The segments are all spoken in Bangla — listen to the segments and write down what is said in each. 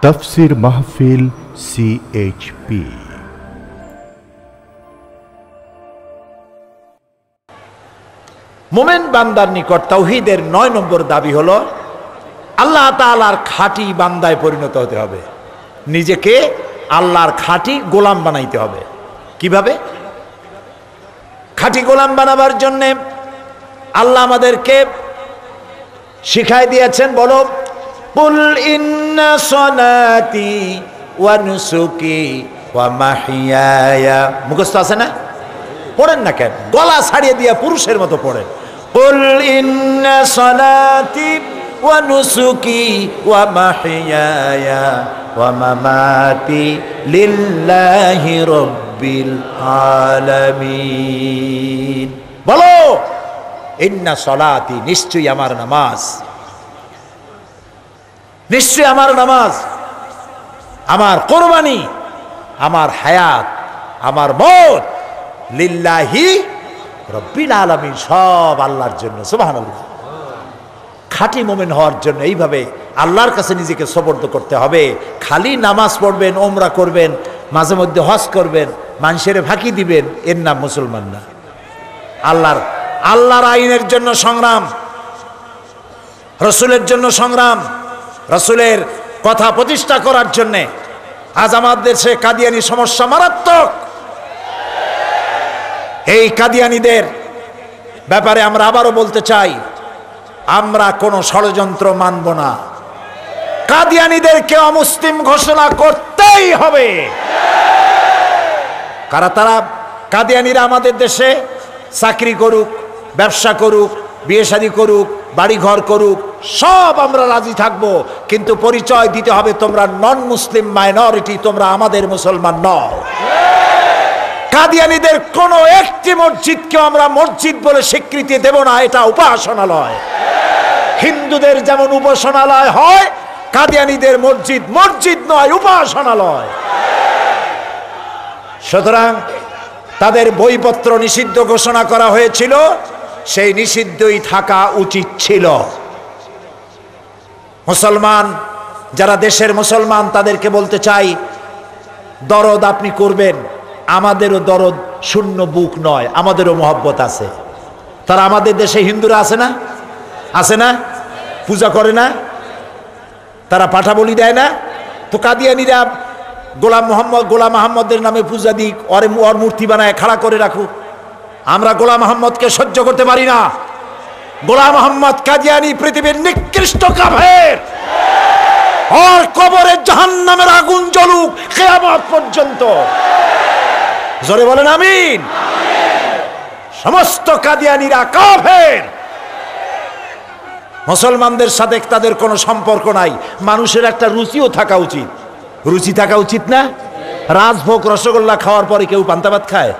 তাফসীর মাহফিল CHP। মোমেন বান্দার নিকট তাওহীদের 9 নম্বর দাবি হলো আল্লাহ তাআলার খাঁটি বান্দায় পরিণত হতে হবে। নিজেকে আল্লাহর খাঁটি গোলাম বানাইতে হবে। কিভাবে? খাঁটি গোলাম বানাবার জন্য আল্লাহ আমাদেরকে শিখাই দিয়েছেন। বলো, কুল ইন্না সলাতি ওয়া নুসুকি ওয়া মাহইয়ায়া। মুখস্থ আছে না? পড়েন না কেন? গলা ছাড়িয়ে দিয়া পুরুষের মতো পড়েন। কুল ইন্না সলাতি ওয়া নুসুকি ওয়া মাহইয়ায়া ওয়া মামাতি লিল্লাহি রাব্বিল আলামিন। বলো, ইন্না সলাতি, নিশ্চয়ই আমার নামাজ, নিশ্চয়ই আমার নামাজ, আমার কোরবানি, আমার হায়াত, আমার মওত লিল্লাহি রাব্বিল আলামিন, সব আল্লাহর জন্য। সুবহানাল্লাহ। খাঁটি মুমিন হওয়ার জন্য এইভাবে আল্লাহর কাছে নিজেকে সুপর্দ করতে হবে। খালি নামাজ পড়বেন, ওমরা করবেন, মাঝে মধ্যে হজ করবেন, মানুষের ফাঁকি দিবেন, এর নাম মুসলমান না। আল্লাহর আইনের জন্য সংগ্রাম, রসুলের জন্য সংগ্রাম, রসুলের কথা প্রতিষ্ঠা করার জন্যে। আজ আমাদের দেশে কাদিয়ানি সমস্যা মারাত্মক। এই কাদিয়ানিদের ব্যাপারে আমরা আবারও বলতে চাই, আমরা কোনো ষড়যন্ত্র মানব না। কাদিয়ানিদেরকে অমুসলিম ঘোষণা করতেই হবে। তারা কাদিয়ানিরা আমাদের দেশে চাকরি করুক, ব্যবসা করুক, বিয়ে শাদী করুক, বাড়ি ঘর করুক, সব আমরা রাজি থাকবো, কিন্তু পরিচয় দিতে হবে তোমরা নন মুসলিম মাইনরিটি, তোমরা আমাদের মুসলমান নও। কাদিয়ানিদের কোনো একটি মসজিদকে আমরা মসজিদ বলে স্বীকৃতি দেব না, এটা উপাসনালয়। হিন্দুদের যেমন উপাসনালয় হয়, কাদিয়ানিদের মসজিদ মসজিদ নয়, উপাসনালয়। সুতরাং তাদের বইপত্র নিষিদ্ধ ঘোষণা করা হয়েছিল, সেই নিষিদ্ধই থাকা উচিত ছিল। মুসলমান যারা দেশের মুসলমান তাদেরকে বলতে চাই, দরদ আপনি করবেন, আমাদেরও দরদ শূন্য বুক নয়, আমাদেরও মহব্বত আছে। তারা আমাদের দেশে হিন্দুরা আছে না? আছে না? পূজা করে না? তারা পাঠা বলি দেয় না? তো কাদিয়ানিরা গোলাম মোহাম্মদের নামে পূজা দিক, ওর মূর্তি বানায় খাড়া করে রাখুক। আমরা গোলাম মোহাম্মদকে সহ্য করতে পারি না। গোলাম মোহাম্মদ কাদিয়ানি পৃথিবীর নিকৃষ্ট কাফের। ওর কবরে জাহান্নামের আগুন জ্বলুক কিয়ামত পর্যন্ত। জোরে বলেন আমিন। সমস্ত কাদিয়ানিরা কাফের। মুসলমানদের সাথে তাদের কোনো সম্পর্ক নাই। মানুষের একটা রুচিও থাকা উচিত। রুচি থাকা উচিত না? রাজভোগ রসগোল্লা খাওয়ার পরে কেউ পান্তা ভাত খায়?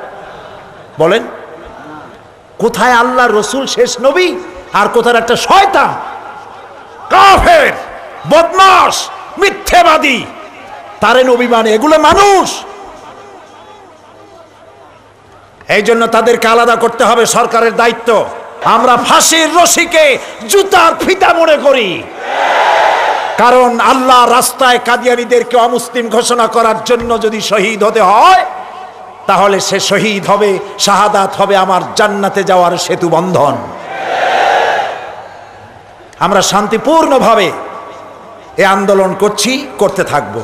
বলেন, কোথায় আল্লাহ রসুল শেষ নবী, আর কোথায় একটা শয়তান কাফের, বদমাশ, মিথ্যেবাদী, তারে নবী মানে? এগুলো মানুষ। এই জন্য তাদেরকে আলাদা করতে হবে, সরকারের দায়িত্ব। আমরা ফাঁসির রশিকে জুতার ফিতা মনে করি, কারণ আল্লাহ রাস্তায় কাদিয়ানীদেরকে অমুসলিম ঘোষণা করার জন্য যদি শহীদ হতে হয়, তাহলে সে শহীদ হবে, শাহাদাত হবে আমার জান্নাতে যাওয়ার সেতু বন্ধন। আমরা শান্তিপূর্ণভাবে এ আন্দোলন করছি, করতে থাকব।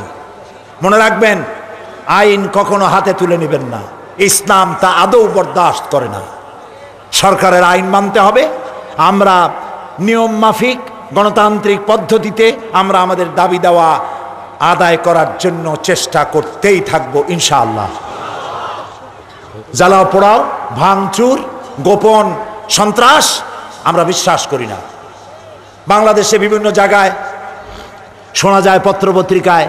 মনে রাখবেন, আইন কখনো হাতে তুলে নেবেন না। ইসলাম তা আদৌ বরদাস্ত করে না। সরকারের আইন মানতে হবে। আমরা নিয়ম মাফিক গণতান্ত্রিক পদ্ধতিতে আমরা আমাদের দাবি দেওয়া আদায় করার জন্য চেষ্টা করতেই থাকবো ইনশাআল্লাহ। জ্বালাও পোড়াও, ভাঙচুর, গোপন সন্ত্রাস আমরা বিশ্বাস করি না। বাংলাদেশে বিভিন্ন জায়গায় শোনা যায়, পত্রপত্রিকায়,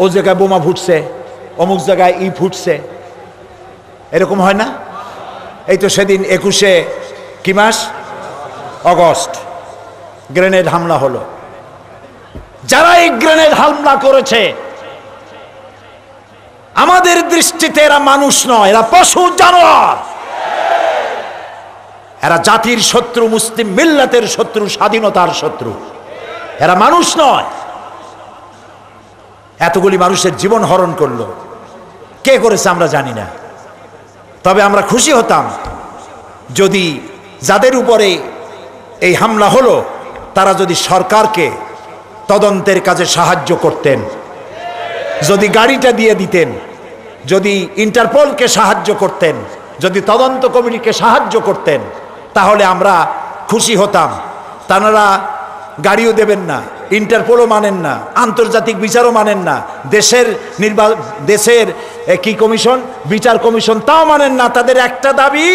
ও জায়গায় বোমা ফুটছে, অমুক জায়গায় ফুটছে, এরকম হয় না? এই তো সেদিন 21 কি মাস? অগস্ট গ্রেনেড হামলা হলো। যারা এই গ্রেনেড হামলা করেছে, আমাদের দৃষ্টিতে এরা মানুষ নয়, এরা পশু জানোয়ার। এরা জাতির শত্রু, মুসলিম মিল্লাতের শত্রু, স্বাধীনতার শত্রু। এরা মানুষ নয়। এতগুলি মানুষের জীবন হরণ করলো। কে করেছে আমরা জানি না, তবে আমরা খুশি হতাম যদি যাদের উপরে এই হামলা হলো তারা যদি সরকারকে তদন্তের কাজে সাহায্য করতেন, যদি গাড়িটা দিয়ে দিতেন, যদি ইন্টারপোলকে সাহায্য করতেন, যদি তদন্ত কমিটিকে সাহায্য করতেন, তাহলে আমরা খুশি হতাম। তারা গাড়িও দেবেন না, ইন্টারপোলও মানেন না, আন্তর্জাতিক বিচারও মানেন না, দেশের কি কমিশন, বিচার কমিশন, তাও মানেন না। তাদের একটা দাবি,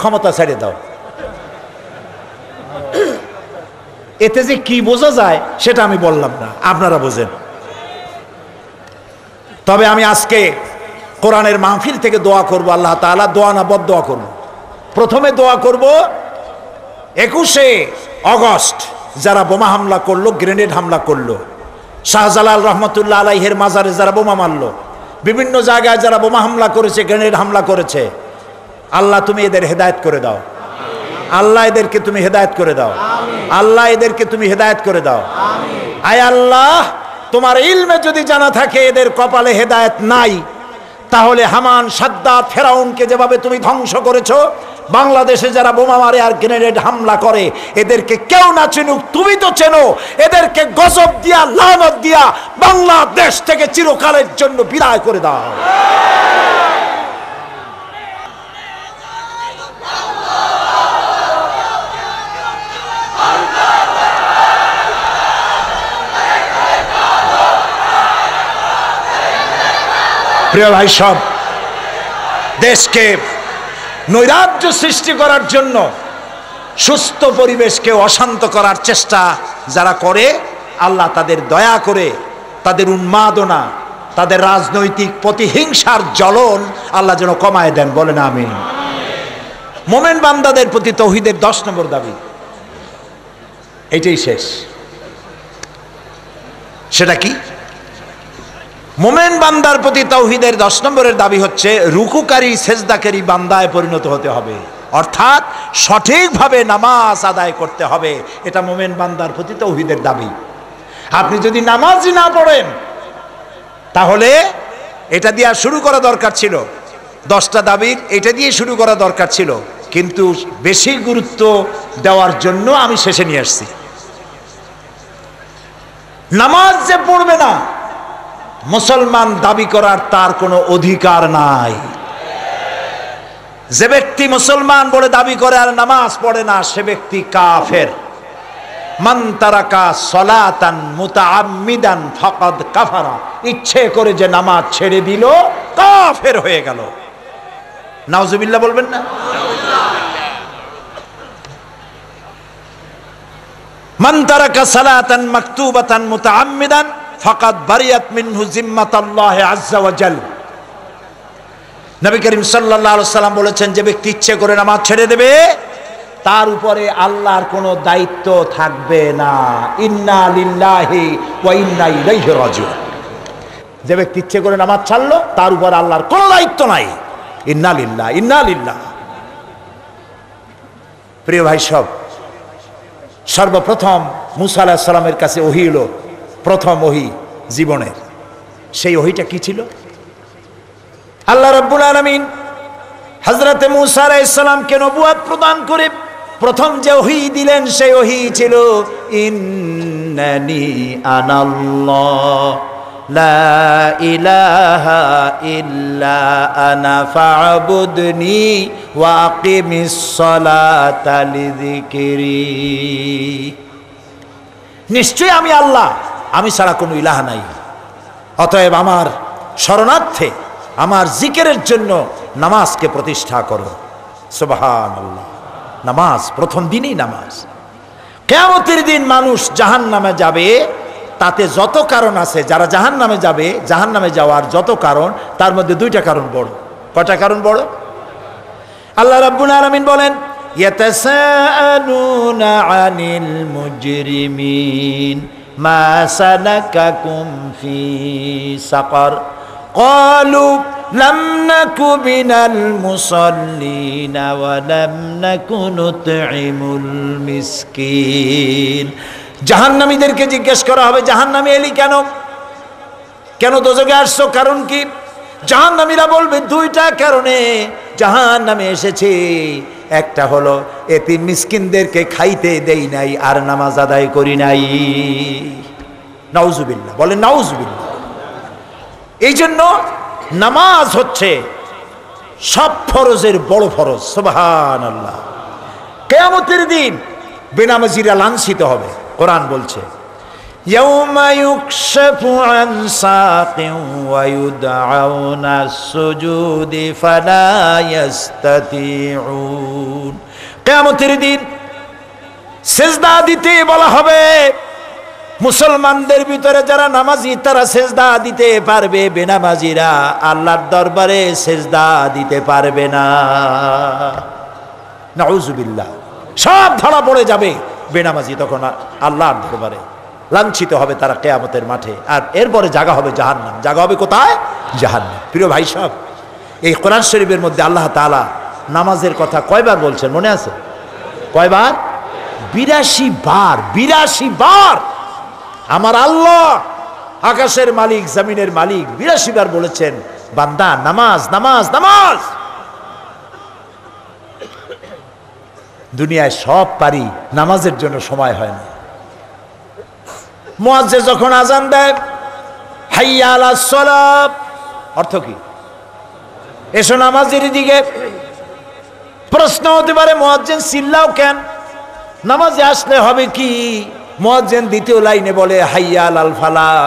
ক্ষমতা ছেড়ে দাও। এতে যে কি বোঝা যায় সেটা আমি বললাম না, আপনারা বোঝেন। তবে আমি আজকে কোরআনের মাহফিল থেকে দোয়া করব, আল্লাহ তাআলা, দোয়া না বদদোয়া করব। প্রথমে দোয়া করব 21শে আগস্ট যারা বোমা হামলা করলো, গ্রেনেড হামলা করলো, শাহজালাল রহমতুল্লাহ আলাইহির মাজারে যারা বোমা মারলো, বিভিন্ন জায়গায় যারা বোমা হামলা করেছে, গ্রেনেড হামলা করেছে, আল্লাহ তুমি এদের হেদায়েত করে দাও। আল্লাহ এদেরকে তুমি হেদায়েত করে দাও। আল্লাহ এদেরকে তুমি হেদায়েত করে দাও। আয় আল্লাহ, তোমার ইলমে যদি জানা থাকে এদের কপালে হেদায়েত নাই, তাহলে হামান, সাদ্দাত, ফেরাউনকে যেভাবে তুমি ধ্বংস করেছো, বাংলাদেশে যারা বোমা মারে আর গ্রেনেড হামলা করে এদেরকে কেউ না চিনুক, তুমি তো চেনো, এদেরকে গজব দিয়া, লানত দিয়া বাংলাদেশ থেকে চিরকালের জন্য বিদায় করে দাও। প্রিয় ভাই সব, দেশকে নৈরাজ্য সৃষ্টি করার জন্য, সুস্থ পরিবেশকে অশান্ত করার চেষ্টা যারা করে, আল্লাহ তাদের দয়া করে তাদের উন্মাদনা, তাদের রাজনৈতিক প্রতিহিংসার জ্বলন আল্লাহ যেন কমায় দেন, বলেন আমিন। মোমেন বান্দাদের প্রতি তৌহিদের 10 নম্বর দাবি, এইটাই শেষ। সেটা কি? মোমেন বান্দার প্রতি তাওহীদের 10 নম্বরের দাবি হচ্ছে রুকুকারী, সেজদাকারী বান্দায় পরিণত হতে হবে, অর্থাৎ সঠিকভাবে নামাজ আদায় করতে হবে। এটা মোমেন বান্দার প্রতি তাওহীদের দাবি। আপনি যদি নামাজই না পড়েন, তাহলে এটা দিয়ে শুরু করা দরকার ছিল, 10টা দাবির এটা দিয়ে শুরু করা দরকার ছিল, কিন্তু বেশি গুরুত্ব দেওয়ার জন্য আমি শেষে নিয়ে আসছি। নামাজ যে পড়বে না, মুসলমান দাবি করার তার কোনো অধিকার নাই। যে ব্যক্তি মুসলমান বলে দাবি করে আর নামাজ পড়ে না, সে ব্যক্তি কাফের। মান তারাকা সলাতান মুতাআম্মিদান ফাকাদ কাফারা, ইচ্ছে করে যে নামাজ ছেড়ে দিল কাফের হয়ে গেল। নাউজুবিল্লাহ বলবেন না? মান তারাকা সালাতান মাকতুবাতান মুতাআম্মিদান ফাকাদ বারিয়াত মিনহু জিম্মাতুল্লাহি আযজা ওয়া জাল। নবী করিম সাল্লাল্লাহু আলাইহি ওয়াসাল্লাম বলেছেন, যে ব্যক্তি ইচ্ছে করে নামাজ ছেড়ে দেবে তার উপরে আল্লাহর কোনো দায়িত্ব থাকবে না। ইন্না লিল্লাহি ওয়া ইন্না ইলাইহি রাজিউন। যে ব্যক্তি ইচ্ছে করে নামাজ ছাড়লো তার উপর আল্লাহর কোনো দায়িত্ব নাই। ইন্না লিল্লাহ, ইন্না লিল্লাহ। প্রিয় ভাই সব, সর্বপ্রথম মুসা আলাইহিস সালামের কাছে ওহী এলো, প্রথম ওহী জীবনের। সেই ওহীটা কি ছিল? আল্লাহ রাব্বুল আলামিন হযরতে মুসা আলাইহিস সালামকে নবুয়ত প্রদান করে প্রথম যে ওহী দিলেন, সেই ওহী ছিল ইন্নানি আনাল্লাহ লা ইলাহা ইল্লা আনা ফা'বুদনি ওয়া আকিমিস সালাতা লিযিকরি। নিশ্চয় আমি আল্লাহ, আমি ছাড়া কোনো ইলাহ নাই, অতএব আমার শরণার্থে, আমার জিকিরের জন্য নামাজকে প্রতিষ্ঠা করো। সুবহানাল্লাহ। নামাজ প্রথম দিনই নামাজ। কিয়ামতের দিন মানুষ জাহান্নামে যাবে, তাতে যত কারণ আছে, যারা জাহান্নামে যাবে, জাহান্নামে যাওয়ার যত কারণ, তার মধ্যে 2টা কারণ বড়। কয়টা কারণ বড়? আল্লাহ রাব্বুল আলামিন বলেন, ইয়াতাসাআলুনা আনিল মুজরিমিন মা সালাকাকুম ফি সাকার ক্বালু লাম নাকু মিনাল মুসাল্লিন ওয়া লাম নাকু নুতঈমুল মিসকিন। জাহান্নামীদেরকে জিজ্ঞেস করা হবে, জাহান্নামে এলি কেন? কেন দোজখে আসছো, কারণ কি? জাহান্নামীরা বলবে দুইটা কারণে জাহান্নামে এসেছে। একটা হলো এতিম মিসকিনদেরকে খাইতে দেই নাই আর নামাজ আদায় করি নাই। নাউজুবিল্লাহ, বলেন নাউজুবিল্লাহ। এই জন্য নামাজ হচ্ছে সব ফরজের বড় ফরজ। সুবহানাল্লাহ। কিয়ামতের দিন বেনামাজিরা লাঞ্ছিত হবে। কোরআন বলছে ইয়াউমা ইউকশাফু আন সাকিন ওয়া ইউদআউনা আস-সুজুদি ফালা ইস্তাতিউন। কিয়ামতের দিন সিজদা দিতে বলা হবে। মুসলমানদের ভিতরে যারা নামাজি তারা সিজদা দিতে পারবে, বেনামাজিরা আল্লাহর দরবারে সিজদা দিতে পারবে না। নাউজুবিল্লাহ। সব ধরা পড়ে যাবে বেনামাজি তখন আল্লাহর দরবারে লাঞ্ছিত হবে তারা কিয়ামতের মাঠে। আর এরপরে জায়গা হবে জাহান্নাম। জায়গা হবে কোথায়? জাহান্নাম। প্রিয় ভাই সব, এই কোরআন শরীফের মধ্যে আল্লাহ তাআলা নামাজের কথা কয়বার বলছেন মনে আছে? কয়বার? 82 বার। 82 বার আমার আল্লাহ আকাশের মালিক জমিনের মালিক 82 বার বলেছেন বান্দা নামাজ নামাজ নামাজ। দুনিয়ায় সব পারি, নামাজের জন্য সময় হয় না। মুয়াজ্জিন যখন আজান দেয় হাইয়া আলাস সালাত, অর্থ কি? এসো নামাজের দিকে। প্রশ্ন হতে পারে মুয়াজ্জিন চিল্লাও কেন? নামাজে আসলে হবে কি? মুয়াজ্জিন দ্বিতীয় লাইনে বলে হাইয়া আলাল ফালাহ,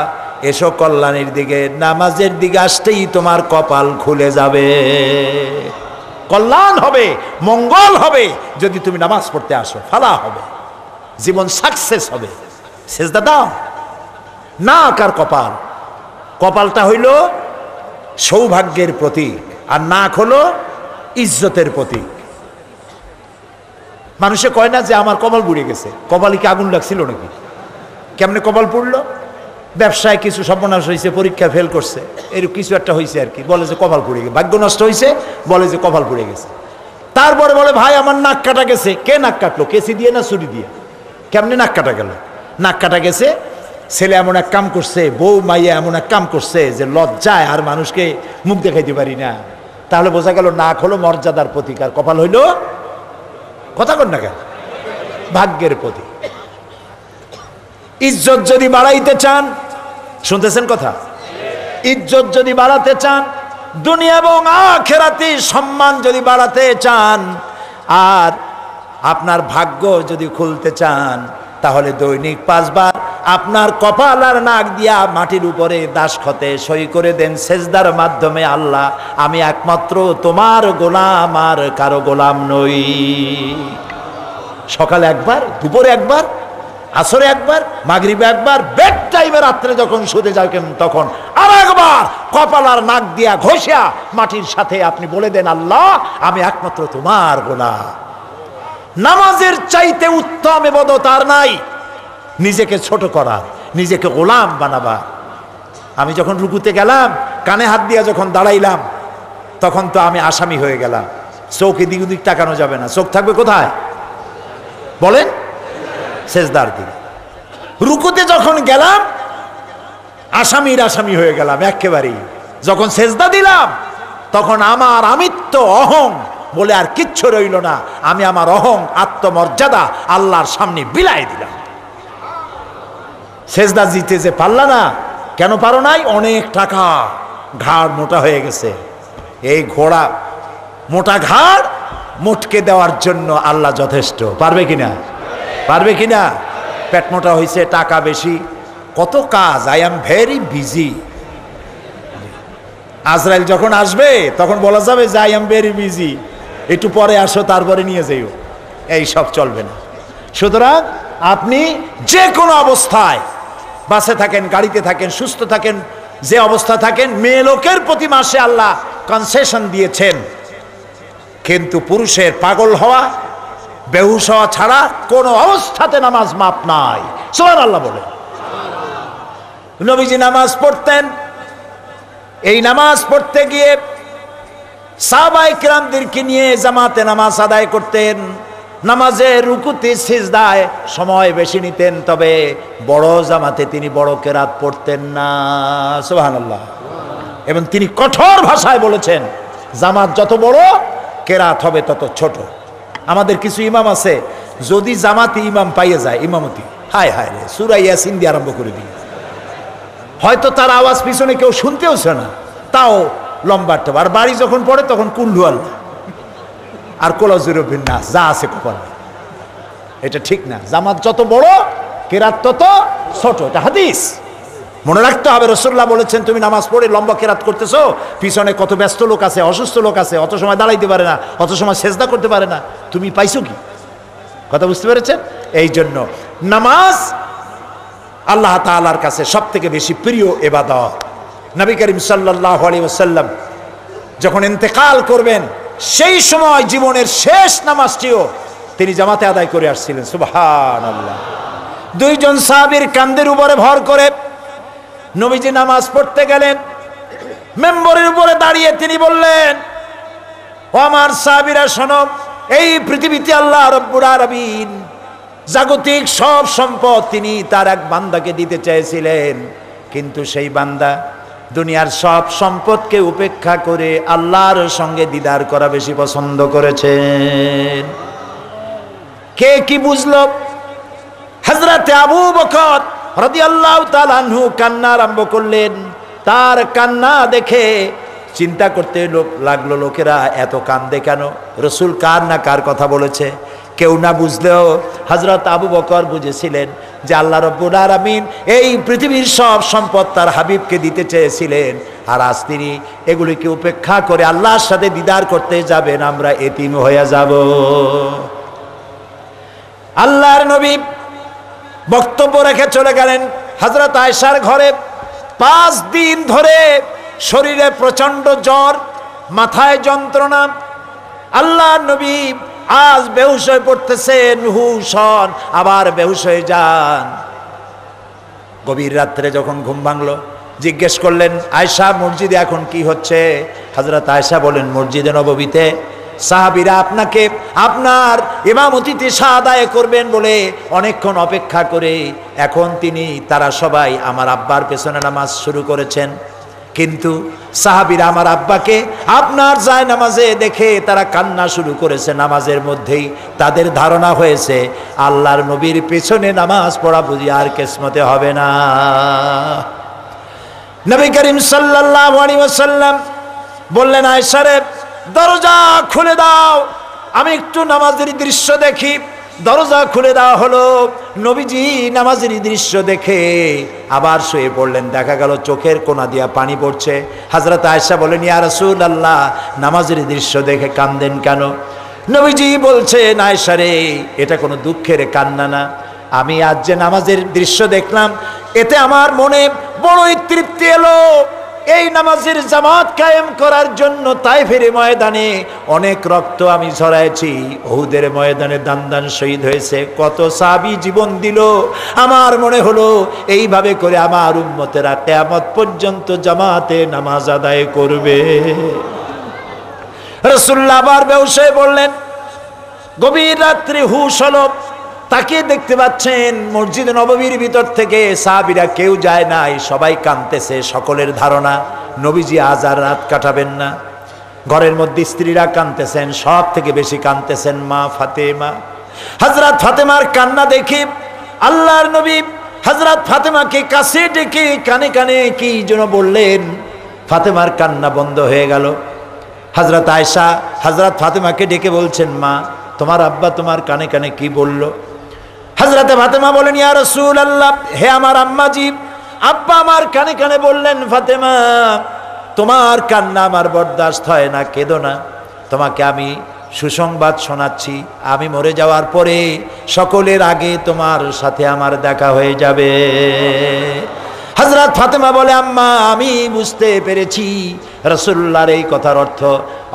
এসো কল্যাণের দিকে। নামাজের দিকে আসতেই তোমার কপাল খুলে যাবে, কল্যাণ হবে, মঙ্গল হবে যদি তুমি নামাজ পড়তে আসো। ফালাহ হবে, জীবন সাকসেস হবে। সেজদা দাও না। কার কপাল? কপালটা হইল সৌভাগ্যের প্রতীক, আর নাক হলো ইজ্জতের প্রতীক। মানুষে কয় না যে আমার কপাল পুড়ে গেছে। কপালে কি আগুন লাগছিল নাকি? কেমনে কপাল পুড়লো? ব্যবসায় কিছু সর্বনাশ হয়েছে, পরীক্ষা ফেল করছে, এরকম কিছু একটা হয়েছে আর কি, বলে যে কপাল পুড়ে গেছে। ভাগ্য নষ্ট হয়েছে, বলে যে কপাল পুড়ে গেছে। তারপরে বলে ভাই আমার নাক কাটা গেছে। কে নাক কাটলো? কেসি দিয়ে না ছুরি দিয়ে? কেমনে নাক কাটা গেল? নাক কাটা গেছে, ছেলে এমন এক কাম করছে, বউ মাইয়া এমন এক কাম করছে যে লজ্জায় আর মানুষকে মুখ দেখাইতে পারি না। তাহলে বোঝা গেল নাক হলো মর্যাদার প্রতীক, আর কপাল হইল কথা কর না কেন? ভাগ্যের প্রতীক। ইজ্জত যদি বাড়াইতে চান, শুনতেছেন কথা? ইজ্জত যদি বাড়াতে চান, দুনিয়া এবং আখিরাতে সম্মান যদি বাড়াতে চান, আর আপনার ভাগ্য যদি খুলতে চান, তাহলে দৈনিক 5 বার আপনার কপাল আর নাক দিয়া মাটির উপরে দাসখতে সই করে দেন সেজদার মাধ্যমে, আল্লাহ আমি একমাত্র তোমার গোলাম, আর কারো গোলাম নই। সকালে একবার, দুপুরে একবার, আসরে একবার, মাগরিবে একবার, বেড টাইমে রাত্রে যখন শুতে যাবেন তখন আর একবার কপাল আর নাক দিয়া ঘষিয়া মাটির সাথে আপনি বলে দেন আল্লাহ আমি একমাত্র তোমার গোলাম। নামাজের চাইতে উত্তম ইবাদত আর নাই নিজেকে ছোট করা, নিজেকে গোলাম বানাবা। আমি যখন রুকুতে গেলাম, কানে হাত দিয়া যখন দাঁড়াইলাম, তখন তো আমি আসামি হয়ে গেলাম। চোখ এদিক ওদিক তাকানো যাবে না, চোখ থাকবে কোথায় বলেন? সেজদার দিকে। রুকুতে যখন গেলাম আসামির আসামি হয়ে গেলাম একেবারেই। যখন সেজদা দিলাম তখন আমার আমিত্ব অহং বলে আর কিচ্ছু রইল না। আমি আমার অহং আত্মমর্যাদা আল্লাহর সামনে বিলাই দিলাম। সেজদা দিতে যে পারলা না, কেন পারো নাই? অনেক টাকা, ঘাড় মোটা হয়ে গেছে। এই ঘোড়া মোটা ঘাড় মোটকে দেওয়ার জন্য আল্লাহ যথেষ্ট। পারবে কিনা? পারবে কিনা? পেট মোটা হয়েছে, টাকা বেশি, কত কাজ, আই এম ভেরি বিজি। আজরাইল যখন আসবে তখন বলা যাবে যে আই এম ভেরি বিজি, একটু পরে আসো, তারপরে নিয়ে যাইও। এই সব চলবে না। সুতরাং আপনি যে কোনো অবস্থায়, বাসে থাকেন, গাড়িতে থাকেন, সুস্থ থাকেন, যে অবস্থা থাকেন, মেয়ে লোকের প্রতি মাসে আল্লাহ কনসেশন দিয়েছেন, কিন্তু পুরুষের পাগল হওয়া, বেহুশ হওয়া ছাড়া কোন অবস্থাতে নামাজ মাপ নাই। সুবহানাল্লাহ বলে। নবীজি নামাজ পড়তেন, এই নামাজ পড়তে গিয়ে সাহাবায়ে কেরামদেরকে নিয়ে জামাতে নামাজ আদায় করতেন। নামাজে রুকুতে সিজদায় সময় বেশি নিতেন, তবে বড় জামাতে তিনি বড় কেরাত পড়তেন না। সুবহানাল্লাহ। এবং তিনি কঠোর ভাষায় বলেছেন, জামাত যত বড় কেরাত হবে তত ছোট। আমাদের কিছু ইমাম আছে, যদি জামাতে ইমাম পাইয়ে যায় ইমামতি, হায় হায় রে, সূরা ইয়াসিন দিয়ে আরম্ভ করে দিই, হয়তো তার আওয়াজ পিছনে কেউ শুনতেওছে না, তাও লম্বাটা। আর বাড়ি যখন পড়ে তখন কুল্লু আল্লাহ আর কোলাজুরবিন নাস যা আছে কপাল। এটা ঠিক না। জামাত যত বড় কেরাত তত ছোট, এটা হাদিস, মনে রাখতে হবে। রাসূলুল্লাহ বলেছেন, তুমি নামাজ পড়ে লম্বা কেরাত করতেছো, পিছনে কত ব্যস্ত লোক আছে, অসুস্থ লোক আছে, অত সময় দাঁড়াইতে পারে না, অত সময় সেজদা করতে পারে না, তুমি পাইছো কি? কথা বুঝতে পেরেছেন? এই জন্য নামাজ আল্লাহ তাআলার কাছে সব থেকে বেশি প্রিয় ইবাদত। নবী করিম সাল্লাল্লাহু আলাইহি ওয়াসাল্লাম যখন ইন্তেকাল করবেন, সেই সময় জীবনের শেষ নামাজটিও তিনি জামাতে আদায় করে আসছিলেন। সুবহানাল্লাহ। দুইজন সাহাবীর কাঁধের উপরে ভর করে নবীজি নামাজ পড়তে গেলেন। মেম্বরের উপরে দাঁড়িয়ে তিনি বললেন, ও আমার সাহাবীরা শোনো, এই পৃথিবীতে আল্লাহ রাব্বুল আলামিন জাগতিক সব সম্পদ তিনি তার এক বান্দাকে দিতে চেয়েছিলেন, কিন্তু সেই বান্দা দুনিয়ার সব সম্পদকে উপেক্ষা করে আল্লাহর সঙ্গে দিদার করা বেশি পছন্দ করেছেন। কে কি বুঝলো? হযরতে আবু বকর রাদিয়াল্লাহু তাআলা আনহু কান্না আরম্ভ করলেন। তার কান্না দেখে চিন্তা করতে লাগলো, লোকেরা এত কান্দে কেন? রাসূল কার না কার কথা বলেছে? কেউ না বুঝলেও হযরত আবু বকর বুঝেছিলেন যে আল্লাহ রাব্বুল আলামিন এই পৃথিবীর সব সম্পদ তার হাবিবকে দিতে চেয়েছিলেন, আর আজ তিনি এগুলিকে উপেক্ষা করে আল্লাহর সাথে দিদার করতে যাবেন, আমরা এতিম হয়ে যাব। আল্লাহর নবী বক্তব্য রেখে চলে গেলেন হযরত আয়েশার ঘরে। 5 দিন ধরে শরীরে প্রচন্ড জ্বর, মাথায় যন্ত্রণা। আল্লাহর নবী আজ বেহুশ হয়ে পড়তেছেন, হুশ হন, আবার বেহুশ হয়ে যান। গভীর রাত্রে যখন ঘুম ভাঙলো, জিজ্ঞেস করলেন, আয়েশা মসজিদে এখন কি হচ্ছে? হযরত আয়েশা বলেন, মসজিদে নববীতে সাহাবীরা আপনাকে আপনার ইমামতিতে আদায় করবেন বলে অনেকক্ষণ অপেক্ষা করে এখন তারা সবাই আমার আব্বার পেছনে নামাজ শুরু করেছেন, কিন্তু সাহাবীরা আমার আব্বাকে আপনার যায় নামাজে দেখে তারা কান্না শুরু করেছে। নামাজের মধ্যেই তাদের ধারণা হয়েছে আল্লাহর নবীর পেছনে নামাজ পড়া বুঝি আর কিসমতে হবে না। নবী করিম সাল্লাল্লাহু আলাইহি ওয়াসাল্লাম বললেন, আয়েশা রে, দরজা খুলে দাও, আমি একটু নামাজের দৃশ্য দেখি। দরজা খুলে দেওয়া হলো। নবীজি নামাজের দৃশ্য দেখে আবার শুয়ে পড়লেন। দেখা গেল চোখের কোনা দিয়া পানি পড়ছে। হযরত আয়েশা বলেন, ইয়া রাসূলুল্লাহ, নামাজের দৃশ্য দেখে কাঁদেন কেন? নবীজি বলছেন, আয়েশা রে, এটা কোনো দুঃখের কান্না না। আমি আজ যে নামাজের দৃশ্য দেখলাম, এতে আমার মনে বড়ই তৃপ্তি এলো। এই নামাজের জামাত কায়েম করার জন্য তায়েফের ময়দানে অনেক রক্ত আমি ঝরাইছি, উহুদের ময়দানে দান দান শহীদ হয়েছে, কত সাহাবী জীবন দিল। আমার মনে হলো এইভাবে করে আমার উম্মতেরা কিয়ামত পর্যন্ত জামাতে নামাজ আদায় করবে। রাসূলুল্লাহ আবার বেহুশ হয়ে পড়লেন। গভীর রাত্রে হুশ হলো, তাকিয়ে দেখতে পাচ্ছেন মসজিদে নববীর ভিতর থেকে সাহাবীরা কেউ যায় নাই, সবাই কাঁদতেছে। সকলের ধারণা নবীজি আজ আর রাত কাটাবেন না। ঘরের মধ্যে স্ত্রীরা কাঁদতেছেন, সব থেকে বেশি কাঁদতেছেন মা ফাতেমা। হযরত ফাতেমার কান্না দেখে আল্লাহর নবী হযরত ফাতেমাকে কাছে ডেকে কানে কানে কি যেন বললেন। ফাতেমার কান্না বন্ধ হয়ে গেল। হযরত আয়েশা হযরত ফাতেমাকে ডেকে বলছেন, মা, তোমার আব্বা তোমার কানে কানে কি বলল? হযরতে ফাতেমা বলেন, ইয়া রাসূলুল্লাহ, হে আমার আম্মাজি, আব্বা আমার কানে কানে বললেন, ফাতেমা, তোমার কান্না আমার বরদাস্ত হয় না, কেঁদো না। তোমাকে আমি সুসংবাদ শোনাচ্ছি, আমি মরে যাওয়ার পরে সকলের আগে তোমার সাথে আমার দেখা হয়ে যাবে। হযরত ফাতেমা বলে, আম্মা, আমি বুঝতে পেরেছি রাসূলুল্লাহর এই কথার অর্থ,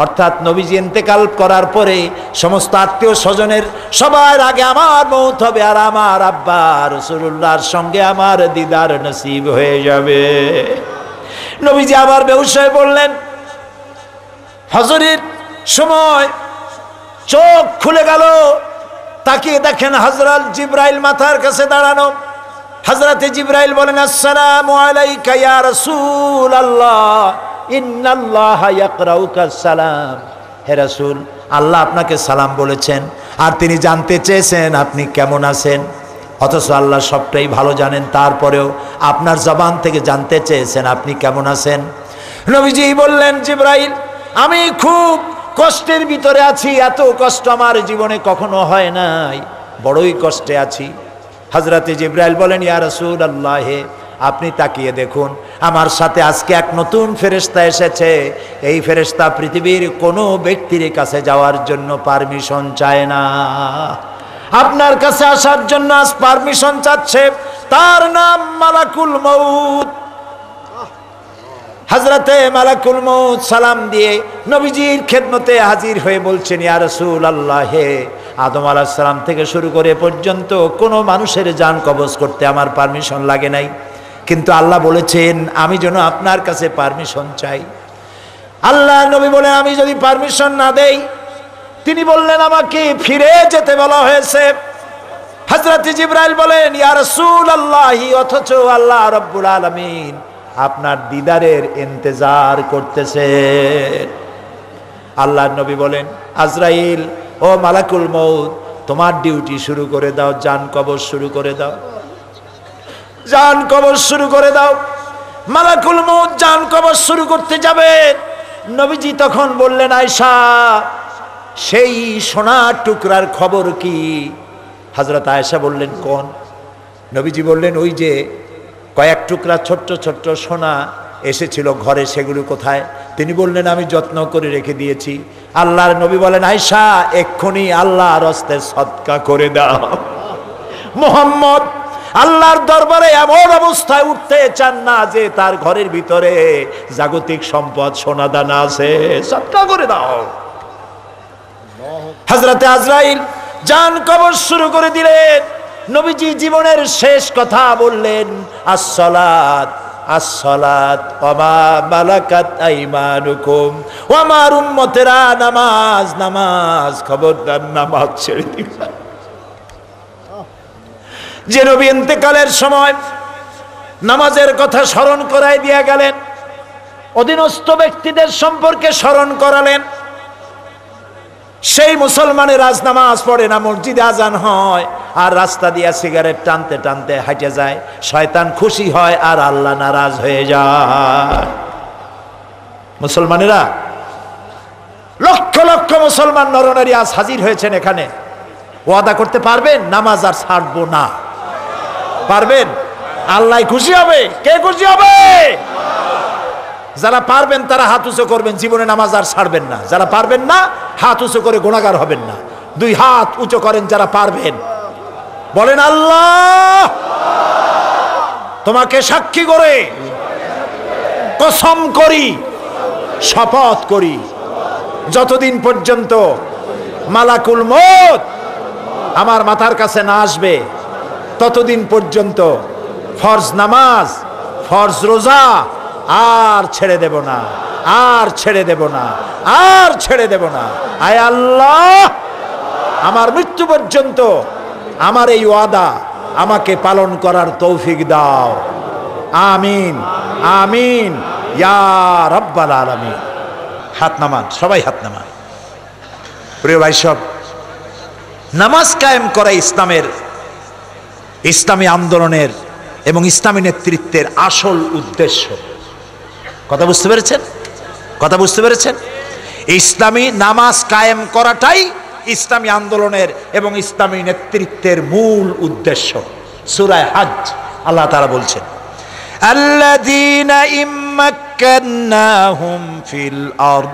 অর্থাৎ নবীজি ইন্তেকাল করার পরে সমস্ত আত্মীয় স্বজনের সবার আগে আমার মওত হবে, আর আমার আব্বা রাসূলুল্লাহর সঙ্গে আমার দিদার নসিব হয়ে যাবে। নবীজি আবার বেহুশ হয়ে পড়লেন। ফজরের সময় চোখ খুলে গেল। তাকিয়ে দেখেন হযরত জিবরাইল মাথার কাছে দাঁড়ানো। হযরতে জিবরাইল বলেন, আসসালামু আলাইকা ইয়া রাসূলুল্লাহ, ইন্নাল্লাহা ইয়াকরাউকা সালাম। হে রাসূল, আল্লাহ আপনাকে সালাম বলেছেন, আর তিনি জানতে চেয়েছেন আপনি কেমন আছেন। অথচ আল্লাহ সবটাই ভালো জানেন, তারপরেও আপনার জবান থেকে জানতে চেয়েছেন আপনি কেমন আছেন। নবীজি বললেন, জিবরাইল, আমি খুব কষ্টের ভিতরে আছি, এত কষ্ট আমার জীবনে কখনো হয় নাই, বড়ই কষ্টে আছি। হযরতে জিবরাইল বলেন, ইয়া রাসূলুল্লাহ, আপনি তাকিয়ে দেখুন, আমার সাথে আজকে এক নতুন ফেরেশতা এসেছে। এই ফেরেশতা পৃথিবীর কোনো ব্যক্তির কাছে যাওয়ার জন্য পারমিশন চায় না, আপনার কাছে আসার জন্য আজ পারমিশন চাচ্ছে। তার নাম মালাকুল মউত। হযরতে মালাকুল মউত সালাম দিয়ে নবীজির খেদমতে হাজির হয়ে বলছেন, ইয়া রাসূলুল্লাহ, আদম আলাইহিস সালাম থেকে শুরু করে পর্যন্ত কোনো মানুষের জান কবজ করতে আমার পারমিশন লাগে নাই, কিন্তু আল্লাহ বলেছেন আমি যেন আপনার কাছে পারমিশন চাই। আল্লাহ নবী বলেন, আমি যদি পারমিশন না দেই, তিনি বললেন আমাকে ফিরে যেতে বলা হয়েছে। হযরত জিবরাইল বলেন, ইয়া রাসূলুল্লাহ, অথচ আল্লাহ রাব্বুল আলামিন আপনার দিদারের ইন্তজার করতেছেন। আল্লাহর নবী বলেন, আজরাইল, ও মালাকুল মউত, তোমার ডিউটি শুরু করে দাও, জান কবজ শুরু করে দাও, জান কবজ শুরু করে দাও। মালাকুল মউত জান কবজ শুরু করতে যাবে। নবীজি তখন বললেন, আয়েশা, সেই সোনার টুকরার খবর কি? হযরত আয়েশা বললেন, কোন? নবীজি বললেন, ওই যে কয়েক টুকরা ছোট্ট ছোট্ট সোনা এসেছিল ঘরে, সেগুলো কোথায়? তিনি বললেন, আমি যত্ন করে রেখে দিয়েছি। আল্লাহর নবী বলেন, আয়েশা, এক্ষুনি আল্লাহর হস্তে সদকা করে দাও। মুহাম্মদ আল্লাহর দরবারে এমন অবস্থায় উঠতে চান না যে তার ঘরের ভিতরে জাগতিক সম্পদ সোনা দানা আছে, সদকা করে দাও। হযরতে আজরাইল জান কবজ শুরু করে দিলেন। নবীজি জীবনের শেষ কথা বললেন, আসসালাত আসসালাত ওয়া মা মালাকাত আইমানুকুম। ও আমার উম্মতেরা, নামাজ নামাজ, খবরদার নামাজ ছেড়ে দিবা। যে নবী ইন্তেকালের সময় নামাজের কথা স্মরণ করাই দিয়া গেলেন, অধীনস্থ ব্যক্তিদের সম্পর্কে স্মরণ করালেন, সেই মুসলমানের আজ নামাজ পড়ে না, মসজিদে আজান হয় আর রাস্তা দিয়া সিগারেট টানতে টানতে হাঁটে যায়। শয়তান খুশি হয় আর আল্লাহ নারাজ হয়ে যায়। মুসলমানেরা, লক্ষ লক্ষ মুসলমান নরনারী আজ হাজির হয়েছেন এখানে। ওয়াদা করতে পারবেন নামাজ আর ছাড়বো না? পারবেন? আল্লাহ খুশি হবে। কে খুশি হবে? যারা পারবেন তারা হাত উঁচু করবেন, জীবনে নামাজ আর ছাড়বেন না। যারা পারবেন না, হাত উঁচু করে গুনাহগার হবেন না। দুই হাত উঁচু করেন যারা পারবেন, বলেন, আল্লাহ তোমাকে সাক্ষী করে কসম করি, শপথ করি, যতদিন পর্যন্ত মালাকুল মউত আমার মাথার কাছে না আসবে, ততদিন পর্যন্ত ফরজ নামাজ, ফরজ রোজা আর ছেড়ে দেব না, আর ছেড়ে দেব না, আর ছেড়ে দেব না। আয় আল্লাহ, আমার মৃত্যু পর্যন্ত আমার এই ওয়াদা আমাকে পালন করার তৌফিক দাও। আমিন আমিন ইয়া রাব্বাল আলামিন। হাত নামান, সবাই হাত নামান। প্রিয় ভাই সব, নামাজ কায়েম করা ইসলামী আন্দোলনের এবং ইসলামী নেতৃত্বের আসল উদ্দেশ্য। কথা বুঝতে পেরেছেন? কথা বুঝতে পেরেছেন? ইসলামী নামাজ কায়েম করাটাই ইসলামী আন্দোলনের এবং ইসলামী নেতৃত্বের মূল উদ্দেশ্য। সূরা হজ আল্লাহ তাআলা বলছেন, আল্লাযীনা ইম্মাক্কান্নাহুম ফিল আরদ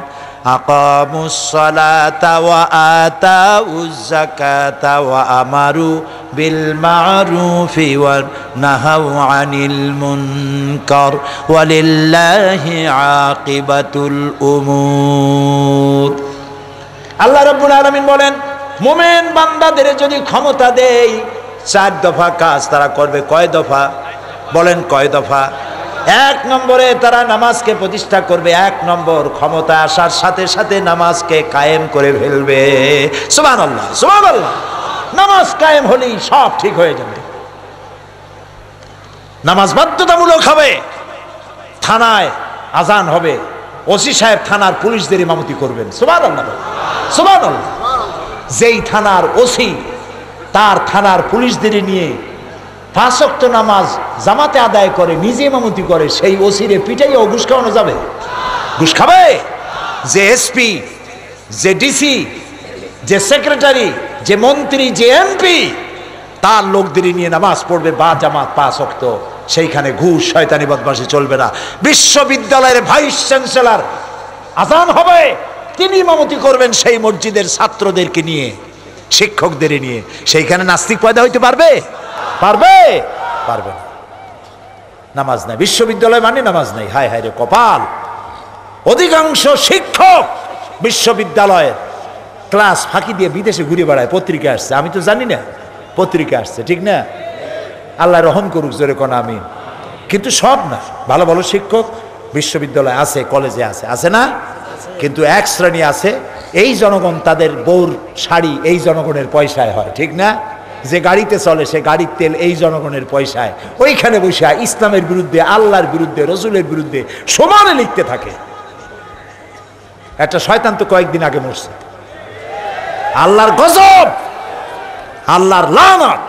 আকামুস সালাতা ওয়া আতাউজ যাকাতা ওয়া আমারু বিল মা'রুফি ওয়া নাহাউ আনিল মুনকার ওয়ালিল্লাহি আকিবাতুল উমুর। আল্লাহ রাব্বুল আলামিন বলেন, মুমিন বান্দাদের যদি ক্ষমতা দেই, 4 দফা কাজ তারা করবে। কয় দফা? বলেন কয় দফা? 1 নম্বরে তারা নামাজকে প্রতিষ্ঠা করবে। 1 নম্বর, ক্ষমতা আসার সাথে সাথে নামাজকে কায়েম করে ফেলবে। সুবহানাল্লাহ, সুবহানাল্লাহ। নামাজ কায়েম হলেই সব ঠিক হয়ে যাবে। নামাজ বাধ্যতামূলক হবে। থানায় আজান হবে, ওসি সাহেব থানার পুলিশদের ইমামতি করবেন। সুবহানাল্লাহ, সুবহানাল্লাহ। যেই থানার ওসি তার থানার পুলিশদের নিয়ে 5 ওয়াক্ত নামাজ জামাতে আদায় করে, নিজে ইমামতি করে, সেই ওসিরে পিটাইও ঘুষ খাওয়ানো যাবে? ঘুষ খাবে? যে এসপি, যে ডিসি, যে সেক্রেটারি, যে মন্ত্রী, যে এমপি, তার লোকদের নিয়ে নামাজ পড়বে বা জামাত 5 ওয়াক্ত, সেইখানে ঘুষ শয়তানি বদমাশি চলবে না। বিশ্ববিদ্যালয়ের ভাইস চ্যান্সেলর আজান হবে, তিনি ইমামতি করবেন সেই মসজিদের ছাত্রদেরকে নিয়ে, শিক্ষকদের নিয়ে। সেইখানে নাস্তিক পয়দা হইতে পারবে? পারবে? পারবে না। নামাজ নাই, বিশ্ববিদ্যালয় মানে নামাজ নাই। হায় হায় রে কপাল। অধিকাংশ শিক্ষক বিশ্ববিদ্যালয়ের ক্লাস ফাঁকি দিয়ে বিদেশে ঘুরে বেড়ায়। পত্রিকা আসছে, আমি তো জানি না, পত্রিকা আসছে, ঠিক না? আল্লাহ রহম করুক, জোরে কোন আমিন। কিন্তু সব না, ভালো ভালো শিক্ষক বিশ্ববিদ্যালয় আছে, কলেজে আছে, আছে না? কিন্তু এক শ্রেণী আছে, এই জনগণ, তাদের বউর শাড়ি এই জনগণের পয়সায় হয়, ঠিক না? যে গাড়িতে চলে সে গাড়ির তেল এই জনগণের পয়সায়, ওইখানে বসে ইসলামের বিরুদ্ধে, আল্লাহর বিরুদ্ধে, রসুলের বিরুদ্ধে সমানে লিখতে থাকে। একটা শয়তান তো কয়েকদিন আগে মরছে। আল্লাহর গজব, আল্লাহর লানত।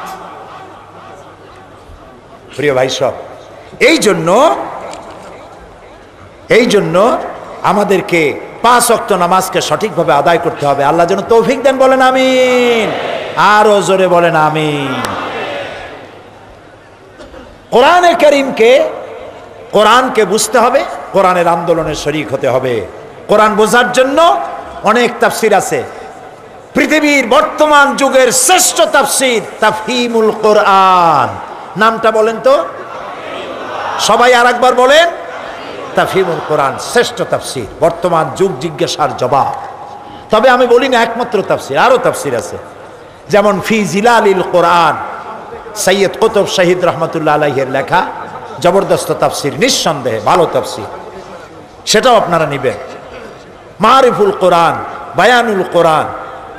প্রিয় ভাই সব, এই জন্য আমাদেরকে 5 ওয়াক্ত নামাজকে সঠিকভাবে আদায় করতে হবে। আল্লাহ যেন তৌফিক দেন, বলেন আমিন। আরো জোরে বলেন আমিন। কোরআনে কারীমকে, কোরআনকে বুঝতে হবে, কোরআনের আন্দোলনে শরীক হতে হবে। কোরআন বোঝার জন্য অনেক তাফসির আছে। পৃথিবীর বর্তমান যুগের শ্রেষ্ঠ তাফসির তাফহিমুল কোরআন। নামটা বলেন তো সবাই, আর একবার বলেন। তাফহিমুল কোরআন শ্রেষ্ঠ তাফসির, বর্তমান যুগ জিজ্ঞাসার জবাব। তবে আমি বলি না একমাত্র তাফসির, আরো তাফসির আছে। যেমন ফি জিলালিল কোরআন, সৈয়দ কুতুব শহীদ রহমতুল্লাহ আলাইহির লেখা জবরদস্ত তাফসির, নিঃসন্দেহে ভালো তাফসির, সেটাও আপনারা নিবেন। মারিফুল কোরআন, বায়ানুল কোরআন,